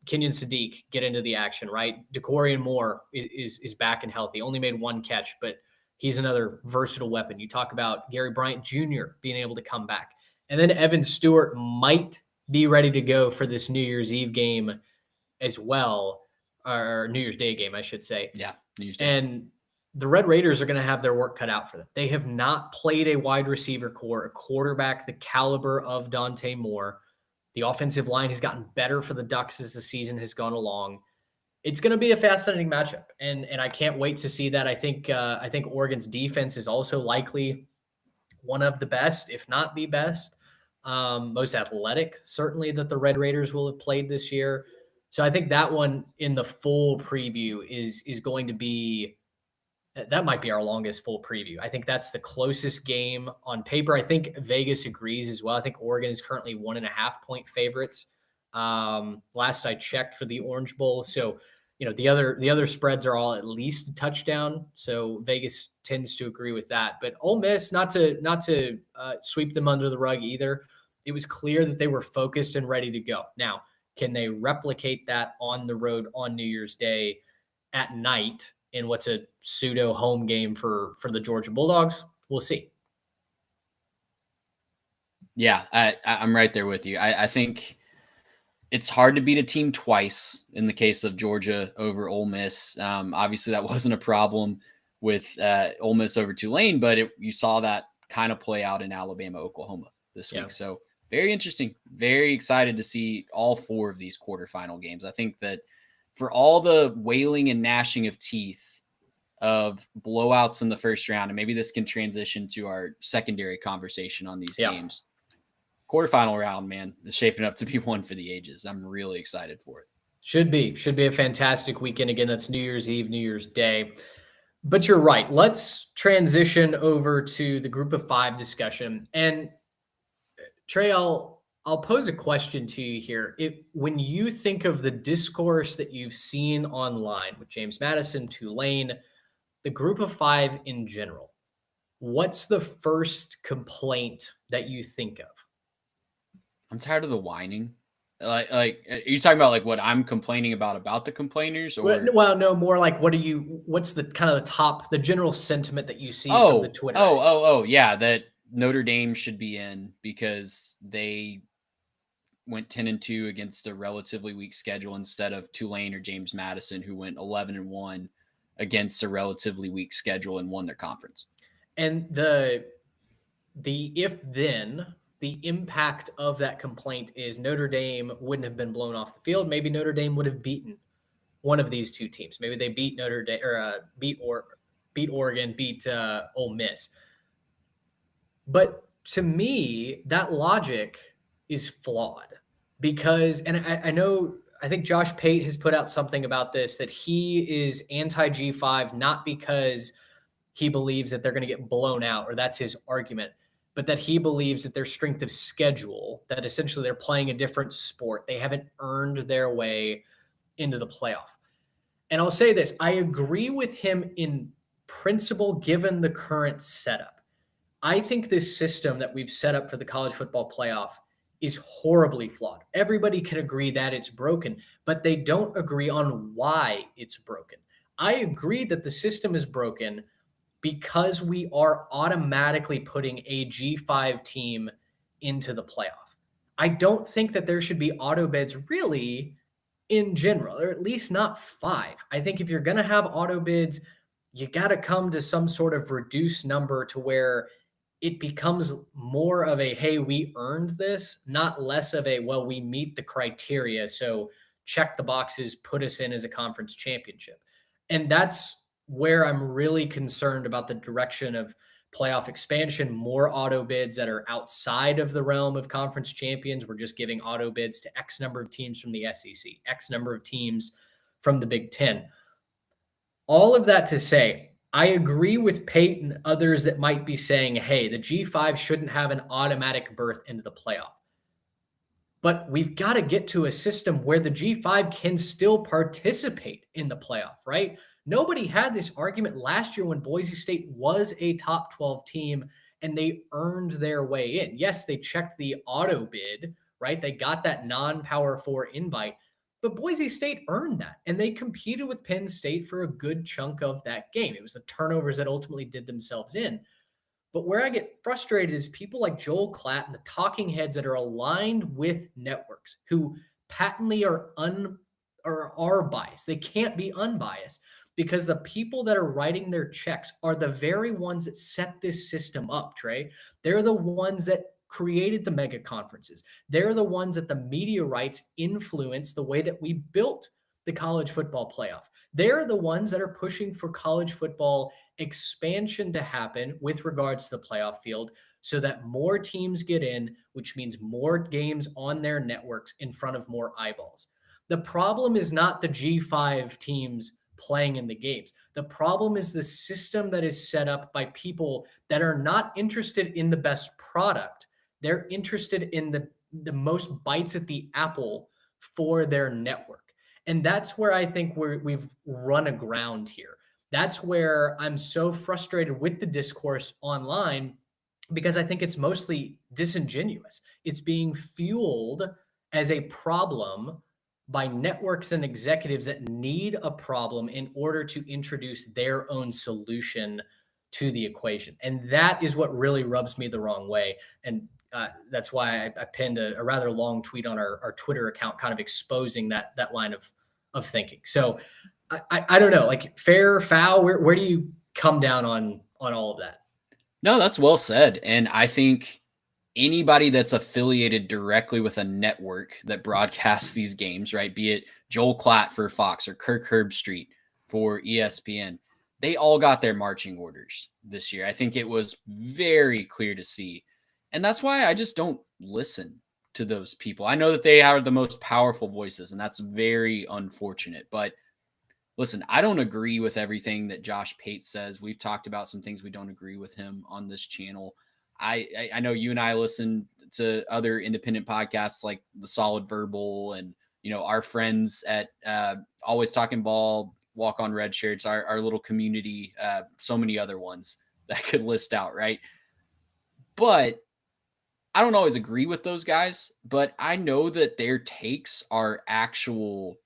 Kenyon Sadiq get into the action, right? DeCorian Moore is back and healthy. Only made 1 catch, but he's another versatile weapon. You talk about Gary Bryant Jr. being able to come back. And then Evan Stewart might be ready to go for this New Year's Eve game as well, or New Year's Day game, I should say. Yeah, New Year's Day. And the Red Raiders are going to have their work cut out for them. They have not played a wide receiver core, a quarterback the caliber of Dante Moore. The offensive line has gotten better for the Ducks as the season has gone along. It's going to be a fascinating matchup, and I can't wait to see that. I think Oregon's defense is also likely one of the best, if not the best, most athletic, certainly, that the Red Raiders will have played this year. So I think that one in the full preview is going to be, that might be our longest full preview. I think that's the closest game on paper. I think Vegas agrees as well. I think Oregon is currently 1.5-point favorites. Last I checked for the Orange Bowl. So, the other spreads are all at least a touchdown. So Vegas tends to agree with that. But Ole Miss, not to sweep them under the rug either. It was clear that they were focused and ready to go. Now, can they replicate that on the road on New Year's Day at night in what's a pseudo home game for the Georgia Bulldogs? We'll see. Yeah, I'm right there with you. I think it's hard to beat a team twice in the case of Georgia over Ole Miss. Obviously, that wasn't a problem with Ole Miss over Tulane, but you saw that kind of play out in Alabama, Oklahoma this week. So very interesting. Very excited to see all 4 of these quarterfinal games. I think that for all the wailing and gnashing of teeth of blowouts in the first round, and maybe this can transition to our secondary conversation on these games. Quarterfinal round, man, is shaping up to be one for the ages. I'm really excited for it. Should be a fantastic weekend. Again, that's New Year's Eve, New Year's Day. But you're right. Let's transition over to the group of 5 discussion. And Trey, I'll pose a question to you here. When you think of the discourse that you've seen online with James Madison, Tulane, the group of 5 in general, what's the first complaint that you think of? I'm tired of the whining. Like, are you talking about like what I'm complaining about the complainers, or? Well, no, more like what's the kind of the general sentiment that you see from the Twitter? Yeah, that Notre Dame should be in because they went 10-2 against a relatively weak schedule instead of Tulane or James Madison, who went 11-1 against a relatively weak schedule and won their conference. And the impact of that complaint is Notre Dame wouldn't have been blown off the field. Maybe Notre Dame would have beaten one of these 2 teams. Maybe they beat Notre Dame or beat Oregon, beat Ole Miss. But to me, that logic is flawed because, and I think Josh Pate has put out something about this, that he is anti G5, not because he believes that they're going to get blown out, or that's his argument, but that he believes that their strength of schedule, that essentially they're playing a different sport. They haven't earned their way into the playoff. And I'll say this, I agree with him in principle, given the current setup. I think this system that we've set up for the college football playoff is horribly flawed. Everybody can agree that it's broken, but they don't agree on why it's broken. I agree that the system is broken because we are automatically putting a G5 team into the playoff. I don't think that there should be auto bids really in general, or at least not 5. I think if you're going to have auto bids, you got to come to some sort of reduced number to where it becomes more of a, hey, we earned this, not less of a, well, we meet the criteria, so check the boxes, put us in as a conference championship. And that's where I'm really concerned about the direction of playoff expansion, more auto bids that are outside of the realm of conference champions. We're just giving auto bids to X number of teams from the SEC, X number of teams from the Big Ten. All of that to say, I agree with Pate and others that might be saying, hey, the G5 shouldn't have an automatic berth into the playoff. But we've got to get to a system where the G5 can still participate in the playoff, right? Nobody had this argument last year when Boise State was a top 12 team and they earned their way in. Yes, they checked the auto bid, right? They got that non-Power 4 invite, but Boise State earned that, and they competed with Penn State for a good chunk of that game. It was the turnovers that ultimately did themselves in. But where I get frustrated is people like Joel Klatt and the talking heads that are aligned with networks who patently are biased. They can't be unbiased because the people that are writing their checks are the very ones that set this system up, Trey. They're the ones that created the mega conferences. They're the ones that the media rights influence the way that we built the college football playoff. They're the ones that are pushing for college football expansion to happen with regards to the playoff field so that more teams get in, which means more games on their networks in front of more eyeballs. The problem is not the G5 teams playing in the games. The problem is the system that is set up by people that are not interested in the best product. They're interested in the most bites at the apple for their network. And that's where I think we've run aground here. That's where I'm so frustrated with the discourse online, because I think it's mostly disingenuous. It's being fueled as a problem by networks and executives that need a problem in order to introduce their own solution to the equation. And that is what really rubs me the wrong way. And that's why I penned a rather long tweet on our Twitter account, kind of exposing that line of thinking. So I don't know, like fair, foul, where do you come down on all of that? No, that's well said. And I think anybody that's affiliated directly with a network that broadcasts these games, right? Be it Joel Klatt for Fox or Kirk Herbstreit for ESPN, they all got their marching orders this year. I think it was very clear to see. And that's why I just don't listen to those people. I know that they are the most powerful voices, and that's very unfortunate. But listen, I don't agree with everything that Josh Pate says. We've talked about some things we don't agree with him on this channel. I know you and I listen to other independent podcasts like The Solid Verbal and, our friends at Always Talking Ball, Walk on Red Shirts, our little community, so many other ones that I could list out, right? But I don't always agree with those guys, but I know that their takes are actual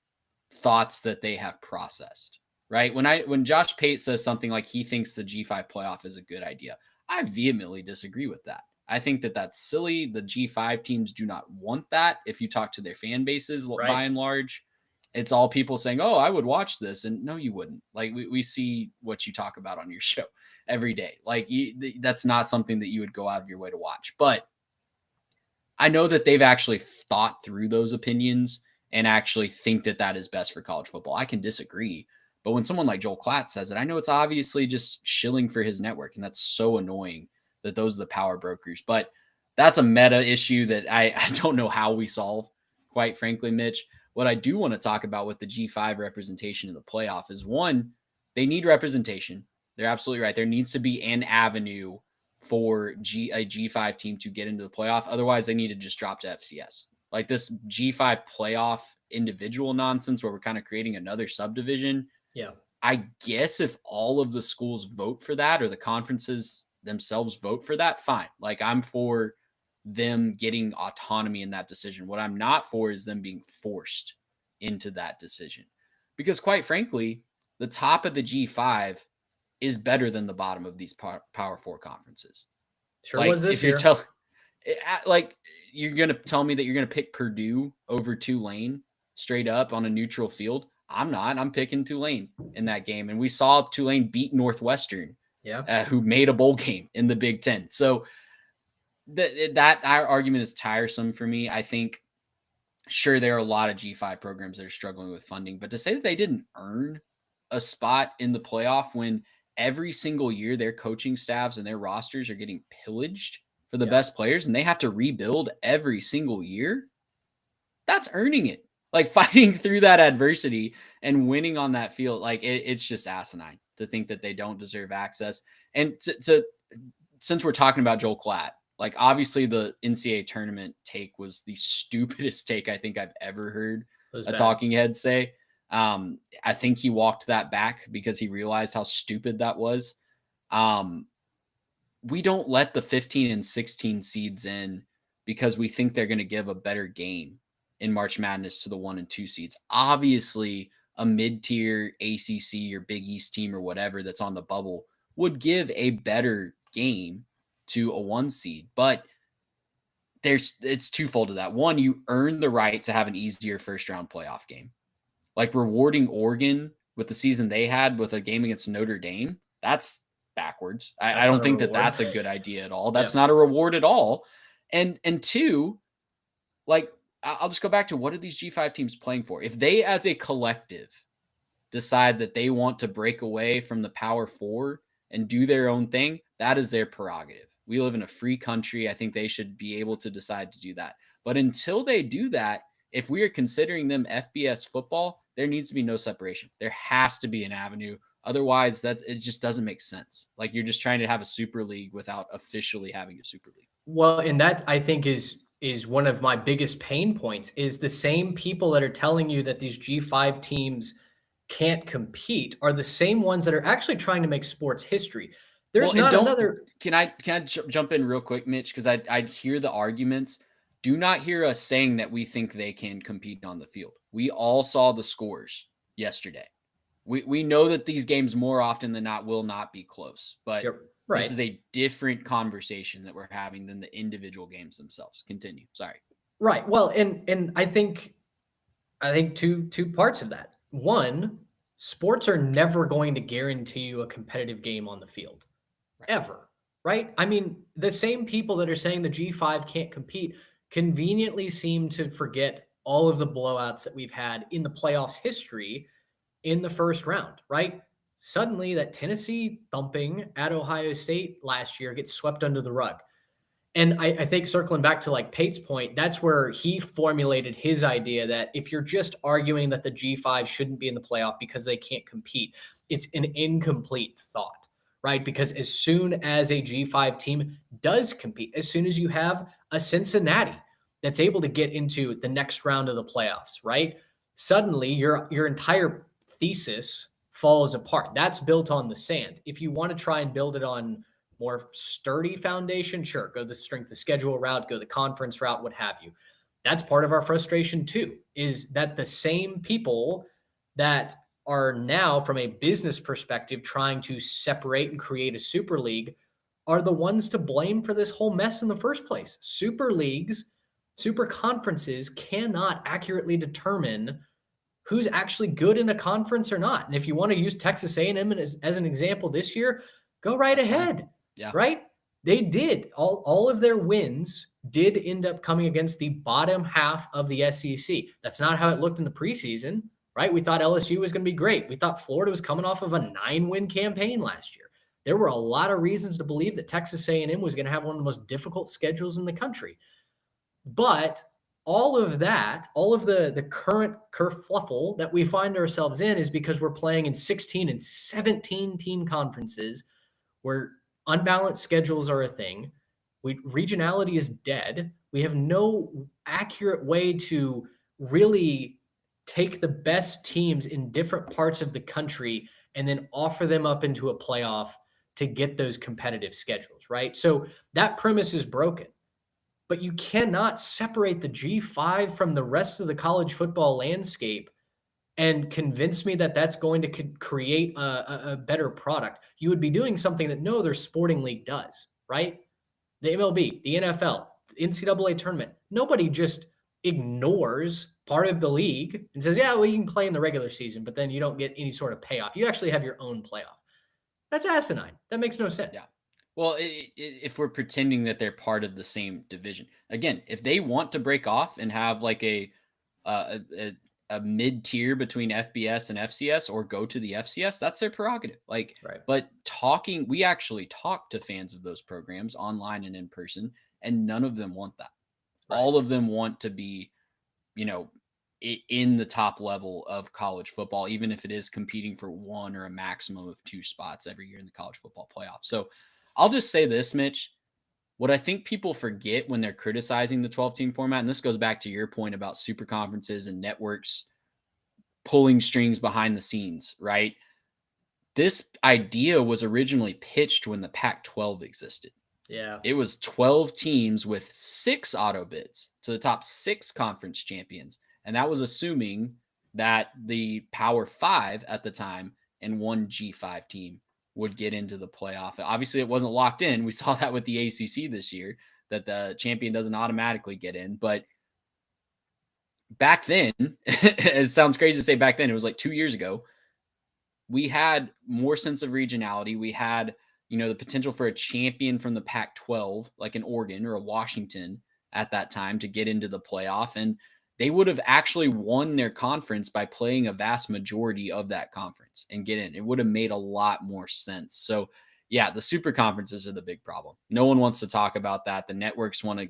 thoughts that they have processed, right? When Josh Pate says something like he thinks the G5 playoff is a good idea, I vehemently disagree with that. I think that that's silly. The G5 teams do not want that. If you talk to their fan bases, right, by and large, it's all people saying, oh, I would watch this. And no, you wouldn't. Like we see what you talk about on your show every day. Like that's not something that you would go out of your way to watch. But I know that they've actually thought through those opinions and actually think that that is best for college football. I can disagree. But when someone like Joel Klatt says it, I know it's obviously just shilling for his network. And that's so annoying that those are the power brokers. But that's a meta issue that I don't know how we solve, quite frankly, Mitch. What I do want to talk about with the G5 representation in the playoff is, one, they need representation. They're absolutely right. There needs to be an avenue for a G5 team to get into the playoff. Otherwise, they need to just drop to FCS. Like this G5 playoff individual nonsense where we're kind of creating another subdivision. Yeah. I guess if all of the schools vote for that or the conferences themselves vote for that, fine. Like I'm for them getting autonomy in that decision. What I'm not for is them being forced into that decision. Because quite frankly, the top of the G5 is better than the bottom of these Power 4 conferences. Sure was this year. You're going to tell me that you're going to pick Purdue over Tulane straight up on a neutral field. I'm not. I'm picking Tulane in that game. And we saw Tulane beat Northwestern, who made a bowl game in the Big Ten. So that our argument is tiresome for me. I think, sure, there are a lot of G5 programs that are struggling with funding, but to say that they didn't earn a spot in the playoff when every single year their coaching staffs and their rosters are getting pillaged for the best players and they have to rebuild every single year, that's earning it. Like fighting through that adversity and winning on that field, like it's just asinine to think that they don't deserve access. And since we're talking about Joel Klatt, like obviously the NCAA tournament take was the stupidest take I think I've ever heard a talking head say. I think he walked that back because he realized how stupid that was. We don't let the 15 and 16 seeds in because we think they're going to give a better game in March Madness to the 1 and 2 seeds. Obviously, a mid-tier ACC or Big East team or whatever that's on the bubble would give a better game to a 1 seed. But it's twofold to that. One, you earn the right to have an easier first-round playoff game. Like rewarding Oregon with the season they had with a game against Notre Dame, that's backwards. I don't think that that's a good idea at all. That's not a reward at all. And two, like, I'll just go back to what are these G5 teams playing for? If they as a collective decide that they want to break away from the Power 4 and do their own thing, that is their prerogative. We live in a free country. I think they should be able to decide to do that. But until they do that, if we are considering them FBS football, there needs to be no separation. There has to be an avenue. Otherwise, it just doesn't make sense. Like you're just trying to have a super league without officially having a super league. Well, and that I think is one of my biggest pain points is the same people that are telling you that these G5 teams can't compete are the same ones that are actually trying to make sports history. There's not another. Can I jump in real quick, Mitch? Because I'd hear the arguments. Do not hear us saying that we think they can compete on the field. We all saw the scores yesterday. We know that these games more often than not will not be close, but right. This is a different conversation that we're having than the individual games themselves. Continue. Sorry. Right. Well, and I think two parts of that. One, sports are never going to guarantee you a competitive game on the field. Right. Ever. Right? I mean, the same people that are saying the G5 can't compete conveniently seem to forget all of the blowouts that we've had in the playoffs history in the first round, right? Suddenly that Tennessee thumping at Ohio State last year gets swept under the rug. And I think circling back to like Pate's point, that's where he formulated his idea that if you're just arguing that the G5 shouldn't be in the playoff because they can't compete, it's an incomplete thought, right? Because as soon as a G5 team does compete, as soon as you have a Cincinnati that's able to get into the next round of the playoffs, right? Suddenly your entire thesis falls apart. That's built on the sand. If you want to try and build it on more sturdy foundation, sure, go the strength of schedule route, go the conference route, what have you. That's part of our frustration too, is that the same people that are now from a business perspective trying to separate and create a super league are the ones to blame for this whole mess in the first place. Super leagues, super conferences cannot accurately determine who's actually good in a conference or not. And if you want to use Texas A&M as an example this year, go right ahead. Yeah. Right? They did. All of their wins did end up coming against the bottom half of the SEC. That's not how it looked in the preseason, right? We thought LSU was going to be great. We thought Florida was coming off of a 9-win campaign last year. There were a lot of reasons to believe that Texas A&M was going to have one of the most difficult schedules in the country. But all of that, all of the current kerfluffle that we find ourselves in is because we're playing in 16 and 17 team conferences where unbalanced schedules are a thing. Regionality is dead. We have no accurate way to really take the best teams in different parts of the country and then offer them up into a playoff to get those competitive schedules, right? So that premise is broken. But you cannot separate the G5 from the rest of the college football landscape and convince me that that's going to create a better product. You would be doing something that no other sporting league does, right? The MLB, the NFL, the NCAA tournament. Nobody just ignores part of the league and says, yeah, well, you can play in the regular season, but then you don't get any sort of payoff. You actually have your own playoff. That's asinine. That makes no sense. Yeah. Well, if we're pretending that they're part of the same division, again, if they want to break off and have like a mid tier between FBS and FCS or go to the FCS, that's their prerogative. Like, right. But we actually talk to fans of those programs online and in person, and none of them want that. Right. All of them want to be, in the top level of college football, even if it is competing for one or a maximum of 2 spots every year in the college football playoff. So I'll just say this, Mitch, what I think people forget when they're criticizing the 12-team format, and this goes back to your point about super conferences and networks pulling strings behind the scenes, right? This idea was originally pitched when the Pac-12 existed. Yeah. It was 12 teams with 6 auto bids to the top 6 conference champions. And that was assuming that the Power 5 at the time and one G5 team would get into the playoff. Obviously, it wasn't locked in. We saw that with the ACC this year, that the champion doesn't automatically get in. But back then, it sounds crazy to say back then, it was like 2 years ago, we had more sense of regionality. We had, the potential for a champion from the Pac-12, like an Oregon or a Washington at that time, to get into the playoff. And they would have actually won their conference by playing a vast majority of that conference and get in. It would have made a lot more sense. So yeah, the super conferences are the big problem. No one wants to talk about that. The networks want to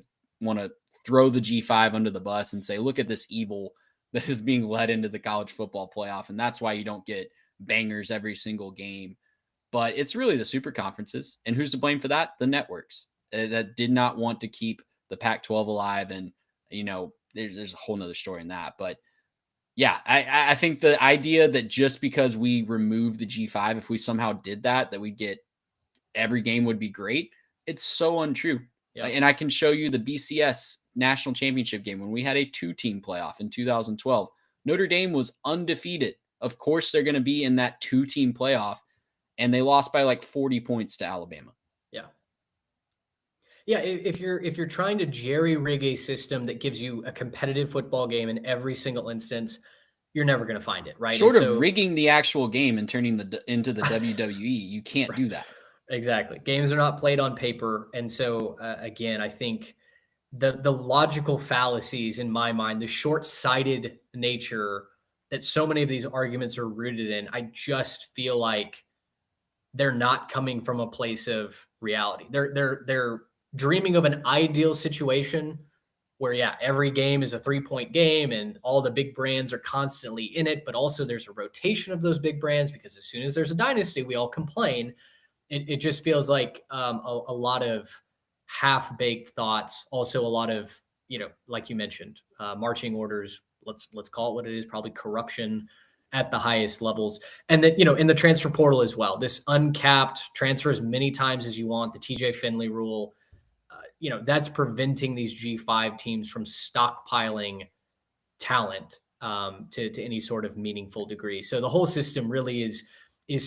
throw the G5 under the bus and say, look at this evil that is being led into the college football playoff. And that's why you don't get bangers every single game. But it's really the super conferences. And who's to blame for that? The networks that did not want to keep the Pac-12 alive. And, there's a whole nother story in that. But yeah, I think the idea that just because we remove the G5, if we somehow did that we'd get every game would be great. It's so untrue. Yeah. And I can show you the BCS national championship game when we had a 2-team playoff in 2012. Notre Dame was undefeated. Of course, they're going to be in that 2-team playoff, and they lost by like 40 points to Alabama. Yeah. Yeah, if you're trying to jerry-rig a system that gives you a competitive football game in every single instance, you're never going to find it, right? Short of rigging the actual game and turning into the WWE, you can't right. do that. Exactly. Games are not played on paper. And so, again, I think the logical fallacies in my mind, the short-sighted nature that so many of these arguments are rooted in, I just feel like they're not coming from a place of reality. They're dreaming of an ideal situation where, yeah, every game is a 3-point game and all the big brands are constantly in it, but also there's a rotation of those big brands because as soon as there's a dynasty, we all complain. It just feels like a lot of half-baked thoughts. Also, a lot of, like you mentioned, marching orders. Let's call it what it is. Probably corruption at the highest levels, and that in the transfer portal as well. This uncapped transfer as many times as you want. The TJ Finley rule. That's preventing these G5 teams from stockpiling talent to any sort of meaningful degree. So the whole system really is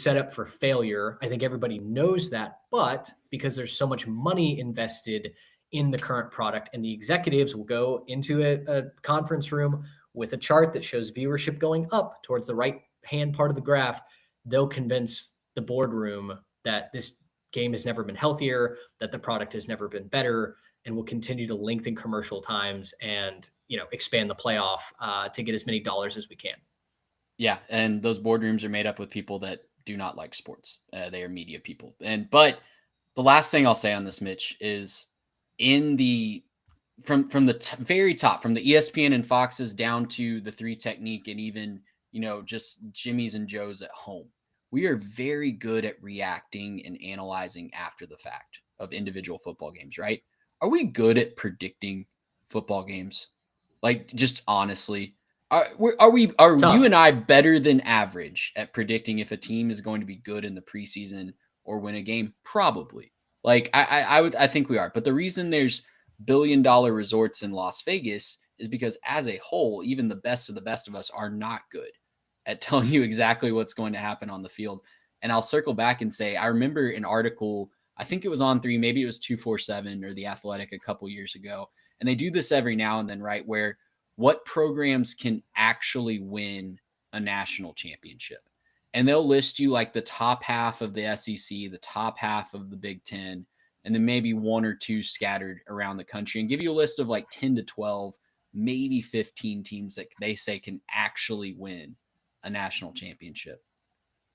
set up for failure. I think everybody knows that, but because there's so much money invested in the current product and the executives will go into a conference room with a chart that shows viewership going up towards the right hand part of the graph, they'll convince the boardroom that this game has never been healthier, that the product has never been better, and will continue to lengthen commercial times and expand the playoff to get as many dollars as we can. Yeah, and those boardrooms are made up with people that do not like sports. They are media people. But the last thing I'll say on this, Mitch, is from the very top, from the ESPN and Foxes down to the 3 Technique and even just Jimmy's and Joe's at home, we are very good at reacting and analyzing after the fact of individual football games, right? Are we good at predicting football games? Like, just honestly. Are you and I better than average at predicting if a team is going to be good in the preseason or win a game? Probably. Like I think we are. But the reason there's billion-dollar resorts in Las Vegas is because as a whole, even the best of us are not good at telling you exactly what's going to happen on the field. And I'll circle back and say, I remember an article, I think it was on 3, maybe it was 247 or The Athletic a couple years ago. And they do this every now and then, right? Where what programs can actually win a national championship. And they'll list you like the top half of the SEC, the top half of the Big Ten, and then maybe 1 or 2 scattered around the country and give you a list of like 10 to 12, maybe 15 teams that they say can actually win a national championship.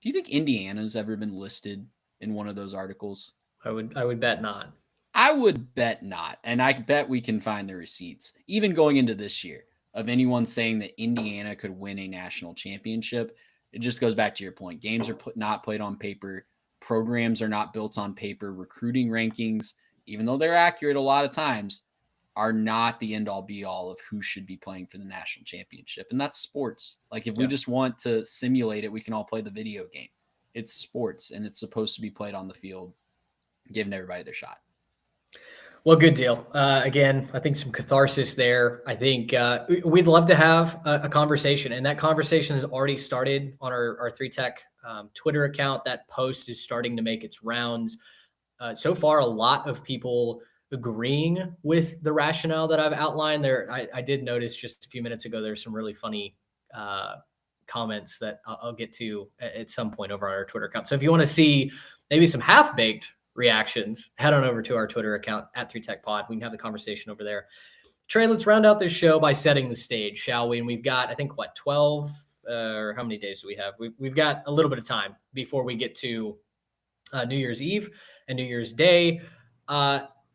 Do you think Indiana's ever been listed in one of those articles? I would bet not. I would bet not. And I bet we can find the receipts, even going into this year, of anyone saying that Indiana could win a national championship. It just goes back to your point. Games are not played on paper. Programs are not built on paper. Recruiting rankings, even though they're accurate a lot of times, are not the end-all be-all of who should be playing for the national championship. And that's sports. Like, if we just want to simulate it, we can all play the video game. It's sports, and it's supposed to be played on the field, giving everybody their shot. Well, good deal. Again, I think some catharsis there. I think we'd love to have a conversation, and that conversation has already started on our 3Tech Twitter account. That post is starting to make its rounds. So far, a lot of people agreeing with the rationale that I've outlined there. I did notice just a few minutes ago, there's some really funny comments that I'll get to at some point over on our Twitter account. So if you want to see maybe some half-baked reactions, head on over to our Twitter account at 3TechPod. We can have the conversation over there. Trey, let's round out this show by setting the stage, shall we? And we've got, I think, 12 or how many days do we have? We've got a little bit of time before we get to New Year's Eve and New Year's Day.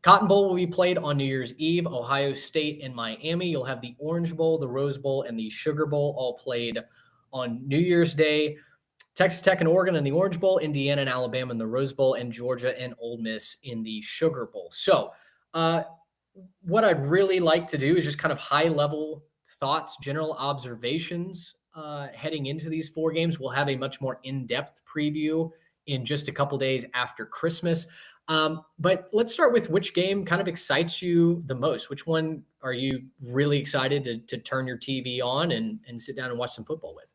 Cotton Bowl will be played on New Year's Eve. Ohio State and Miami. You'll have the Orange Bowl, the Rose Bowl, and the Sugar Bowl all played on New Year's Day. Texas Tech and Oregon in the Orange Bowl, Indiana and Alabama in the Rose Bowl, and Georgia and Ole Miss in the Sugar Bowl. So what I'd really like to do is just kind of high-level thoughts, general observations heading into these 4 games. We'll have a much more in-depth preview in just a couple days after Christmas. But let's start with which game kind of excites you the most. Which one are you really excited to turn your TV on and sit down and watch some football with?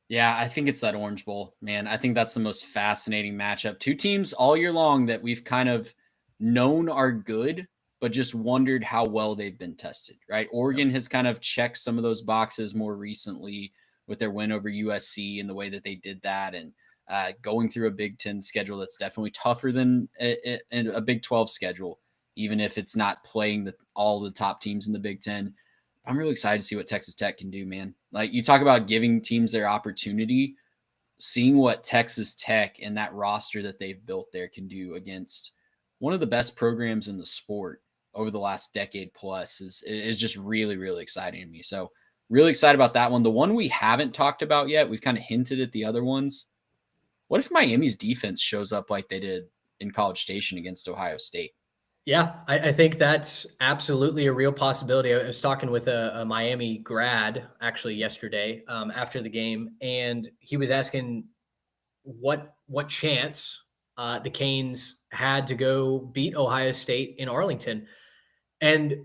Yeah, I think it's that Orange Bowl, man. I think that's the most fascinating matchup. 2 teams all year long that we've kind of known are good, but just wondered how well they've been tested, right? Oregon has kind of checked some of those boxes more recently with their win over USC and the way that they did that, and going through a Big Ten schedule that's definitely tougher than a Big 12 schedule, even if it's not playing all the top teams in the Big Ten. I'm really excited to see what Texas Tech can do, man. Like, you talk about giving teams their opportunity, seeing what Texas Tech and that roster that they've built there can do against one of the best programs in the sport over the last decade plus is just really, really exciting to me. So really excited about that one. The one we haven't talked about yet, we've kind of hinted at the other ones. What if Miami's defense shows up like they did in College Station against Ohio State? Yeah, I think that's absolutely a real possibility. I was talking with a Miami grad actually yesterday after the game, and he was asking what chance the Canes had to go beat Ohio State in Arlington. And,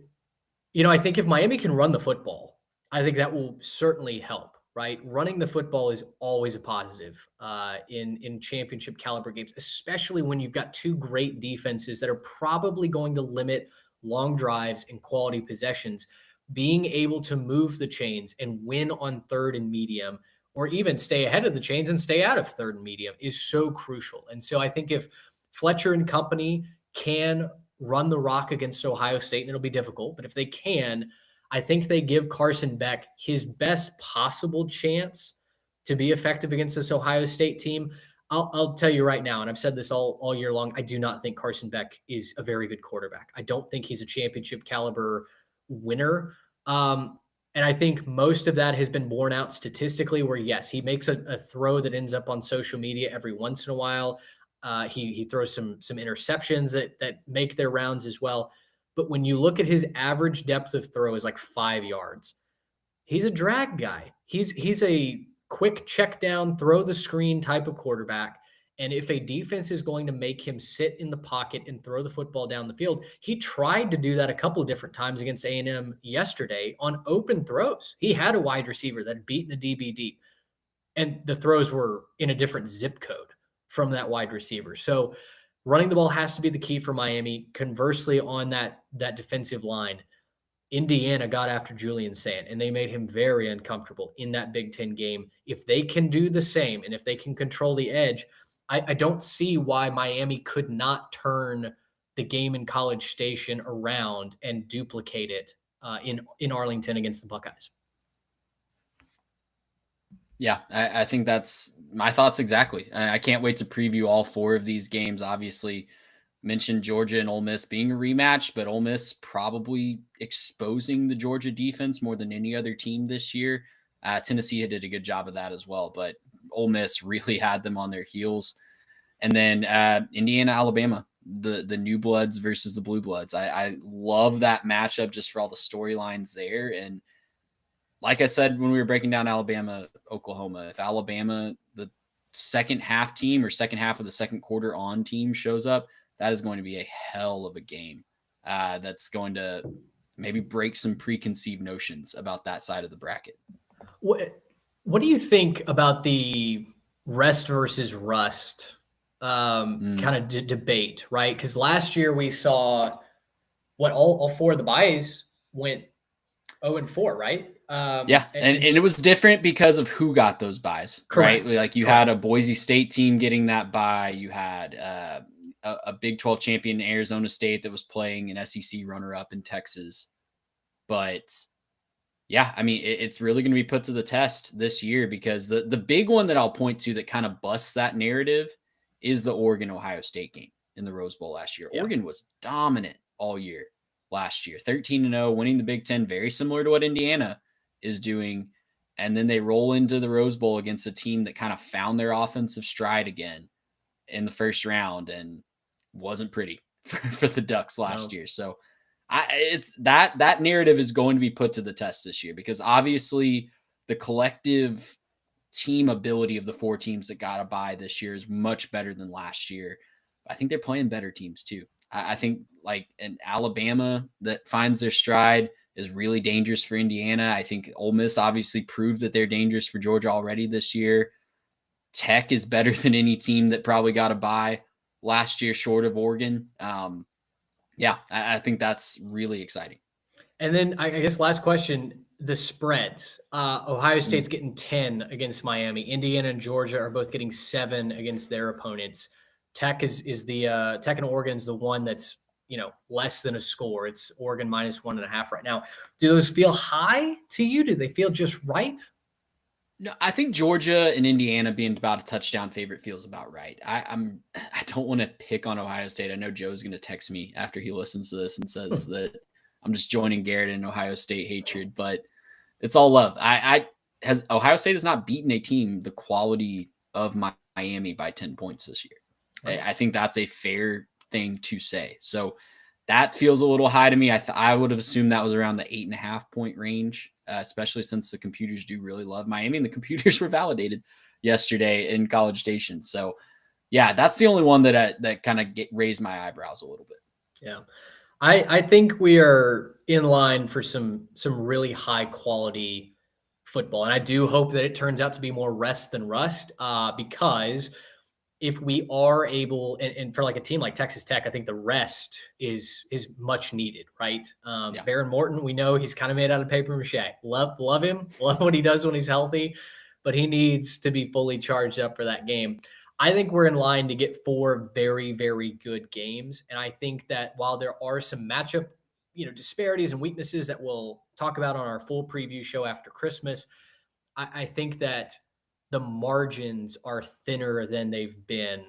I think if Miami can run the football, I think that will certainly help, right? Running the football is always a positive in championship caliber games, especially when you've got 2 great defenses that are probably going to limit long drives and quality possessions. Being able to move the chains and win on 3rd and medium, or even stay ahead of the chains and stay out of 3rd and medium, is so crucial. And so I think if Fletcher and company can run the rock against Ohio State, and it'll be difficult, but if they can, I think they give Carson Beck his best possible chance to be effective against this Ohio State team. I'll tell you right now, and I've said this all year long, I do not think Carson Beck is a very good quarterback. I don't think he's a championship caliber winner. And I think most of that has been borne out statistically where, yes, he makes a throw that ends up on social media every once in a while. He throws some interceptions that make their rounds as well. But when you look at his average depth of throw is like 5 yards. He's a drag guy. He's a quick check down, throw the screen type of quarterback. And if a defense is going to make him sit in the pocket and throw the football down the field, he tried to do that a couple of different times against A&M yesterday on open throws. He had a wide receiver that had beaten a DB deep, and the throws were in a different zip code from that wide receiver. So running the ball has to be the key for Miami. Conversely, on that defensive line, Indiana got after Julian Sant, and they made him very uncomfortable in that Big Ten game. If they can do the same, and if they can control the edge, I don't see why Miami could not turn the game in College Station around and duplicate it in Arlington against the Buckeyes. Yeah, I think that's my thoughts exactly. I can't wait to preview all 4 of these games. Obviously, mentioned Georgia and Ole Miss being a rematch, but Ole Miss probably exposing the Georgia defense more than any other team this year. Tennessee did a good job of that as well, but Ole Miss really had them on their heels. And then Indiana, Alabama, the new bloods versus the blue bloods. I love that matchup just for all the storylines there. And like I said, when we were breaking down Alabama, Oklahoma, if Alabama, the second half team or second half of the second quarter on team shows up, that is going to be a hell of a game. That's going to maybe break some preconceived notions about that side of the bracket. What do you think about the rest versus rust kind of debate, right? Because last year we saw all 4 of the byes went 0-4, right? And it was different because of who got those byes, correct. Right? Like you had a Boise State team getting that bye. You had a Big 12 champion Arizona State that was playing an SEC runner-up in Texas. But yeah, I mean, it's really going to be put to the test this year because the big one that I'll point to that kind of busts that narrative is the Oregon-Ohio State game. in the Rose Bowl last year. Yeah. Oregon was dominant all year last year, 13-0, winning the Big Ten, very similar to what Indiana is doing. And then they roll into the Rose Bowl against a team that kind of found their offensive stride again in the first round and wasn't pretty for the Ducks last year. So it's that narrative is going to be put to the test this year, because obviously the collective team ability of the four teams that got a bye this year is much better than last year. I think they're playing better teams too. I think like an Alabama that finds their stride is really dangerous for Indiana. I think Ole Miss obviously proved that they're dangerous for Georgia already this year. Tech is better than any team that probably got a bye last year, short of Oregon. I think that's really exciting. And then I guess last question, the spreads. Ohio State's getting 10 against Miami. Indiana and Georgia are both getting 7 against their opponents. Tech is the Tech and Oregon is the one that's, less than a score. It's Oregon -1.5 right now. Do those feel high to you? Do they feel just right? No, I think Georgia and Indiana being about a touchdown favorite feels about right. I don't want to pick on Ohio State. I know Joe's going to text me after he listens to this and says that I'm just joining Garrett in Ohio State hatred, but it's all love. Ohio State has not beaten a team the quality of Miami by 10 points this year. Right. I think that's a fair thing to say. So that feels a little high to me. I would have assumed that was around the 8.5 point range, especially since the computers do really love Miami, and the computers were validated yesterday in College Station. So yeah, that's the only one that kind of raised my eyebrows a little bit. Yeah. I think we are in line for some really high quality football. And I do hope that it turns out to be more rest than rust, because if we are able, and for like a team like Texas Tech, I think the rest is much needed, right? Baron Morton, we know he's kind of made out of paper mache. Love him, love what he does when he's healthy, but he needs to be fully charged up for that game. I think we're in line to get 4 very, very good games. And I think that while there are some matchup, disparities and weaknesses that we'll talk about on our full preview show after Christmas, I think that the margins are thinner than they've been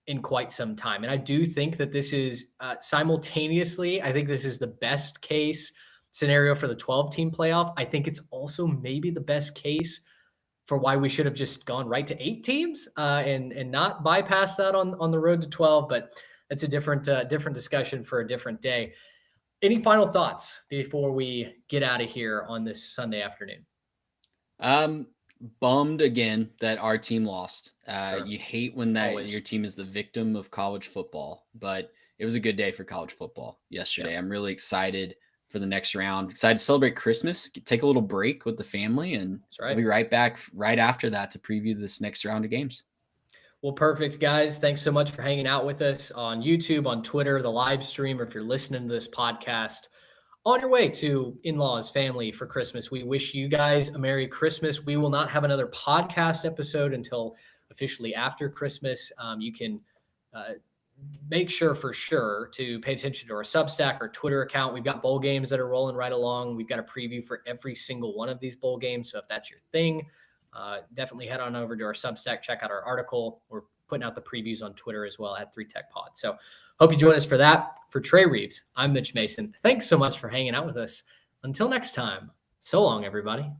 in quite some time. And I do think that this is simultaneously, I think this is the best case scenario for the 12-team playoff. I think it's also maybe the best case for why we should have just gone right to 8 teams and not bypass that on the road to 12. But that's a different discussion for a different day. Any final thoughts before we get out of here on this Sunday afternoon? Bummed again that our team lost. Sure. You hate when your team is the victim of college football, but it was a good day for college football yesterday. I'm really excited for the next round. Excited to celebrate Christmas, take a little break with the family, and we'll be right back right after that to preview this next round of games. Well, perfect, guys. Thanks so much for hanging out with us on YouTube, on Twitter, the live stream, or if you're listening to this podcast on your way to in-laws, family for Christmas. We wish you guys a Merry Christmas. We will not have another podcast episode until officially after Christmas. You can make sure for sure to pay attention to our Substack or Twitter account. We've got bowl games that are rolling right along. We've got a preview for every single one of these bowl games. So if that's your thing, definitely head on over to our Substack, check out our article. We're putting out the previews on Twitter as well at 3TechPod. So hope you join us for that. For Trey Reeves, I'm Mitch Mason. Thanks so much for hanging out with us. Until next time, so long, everybody.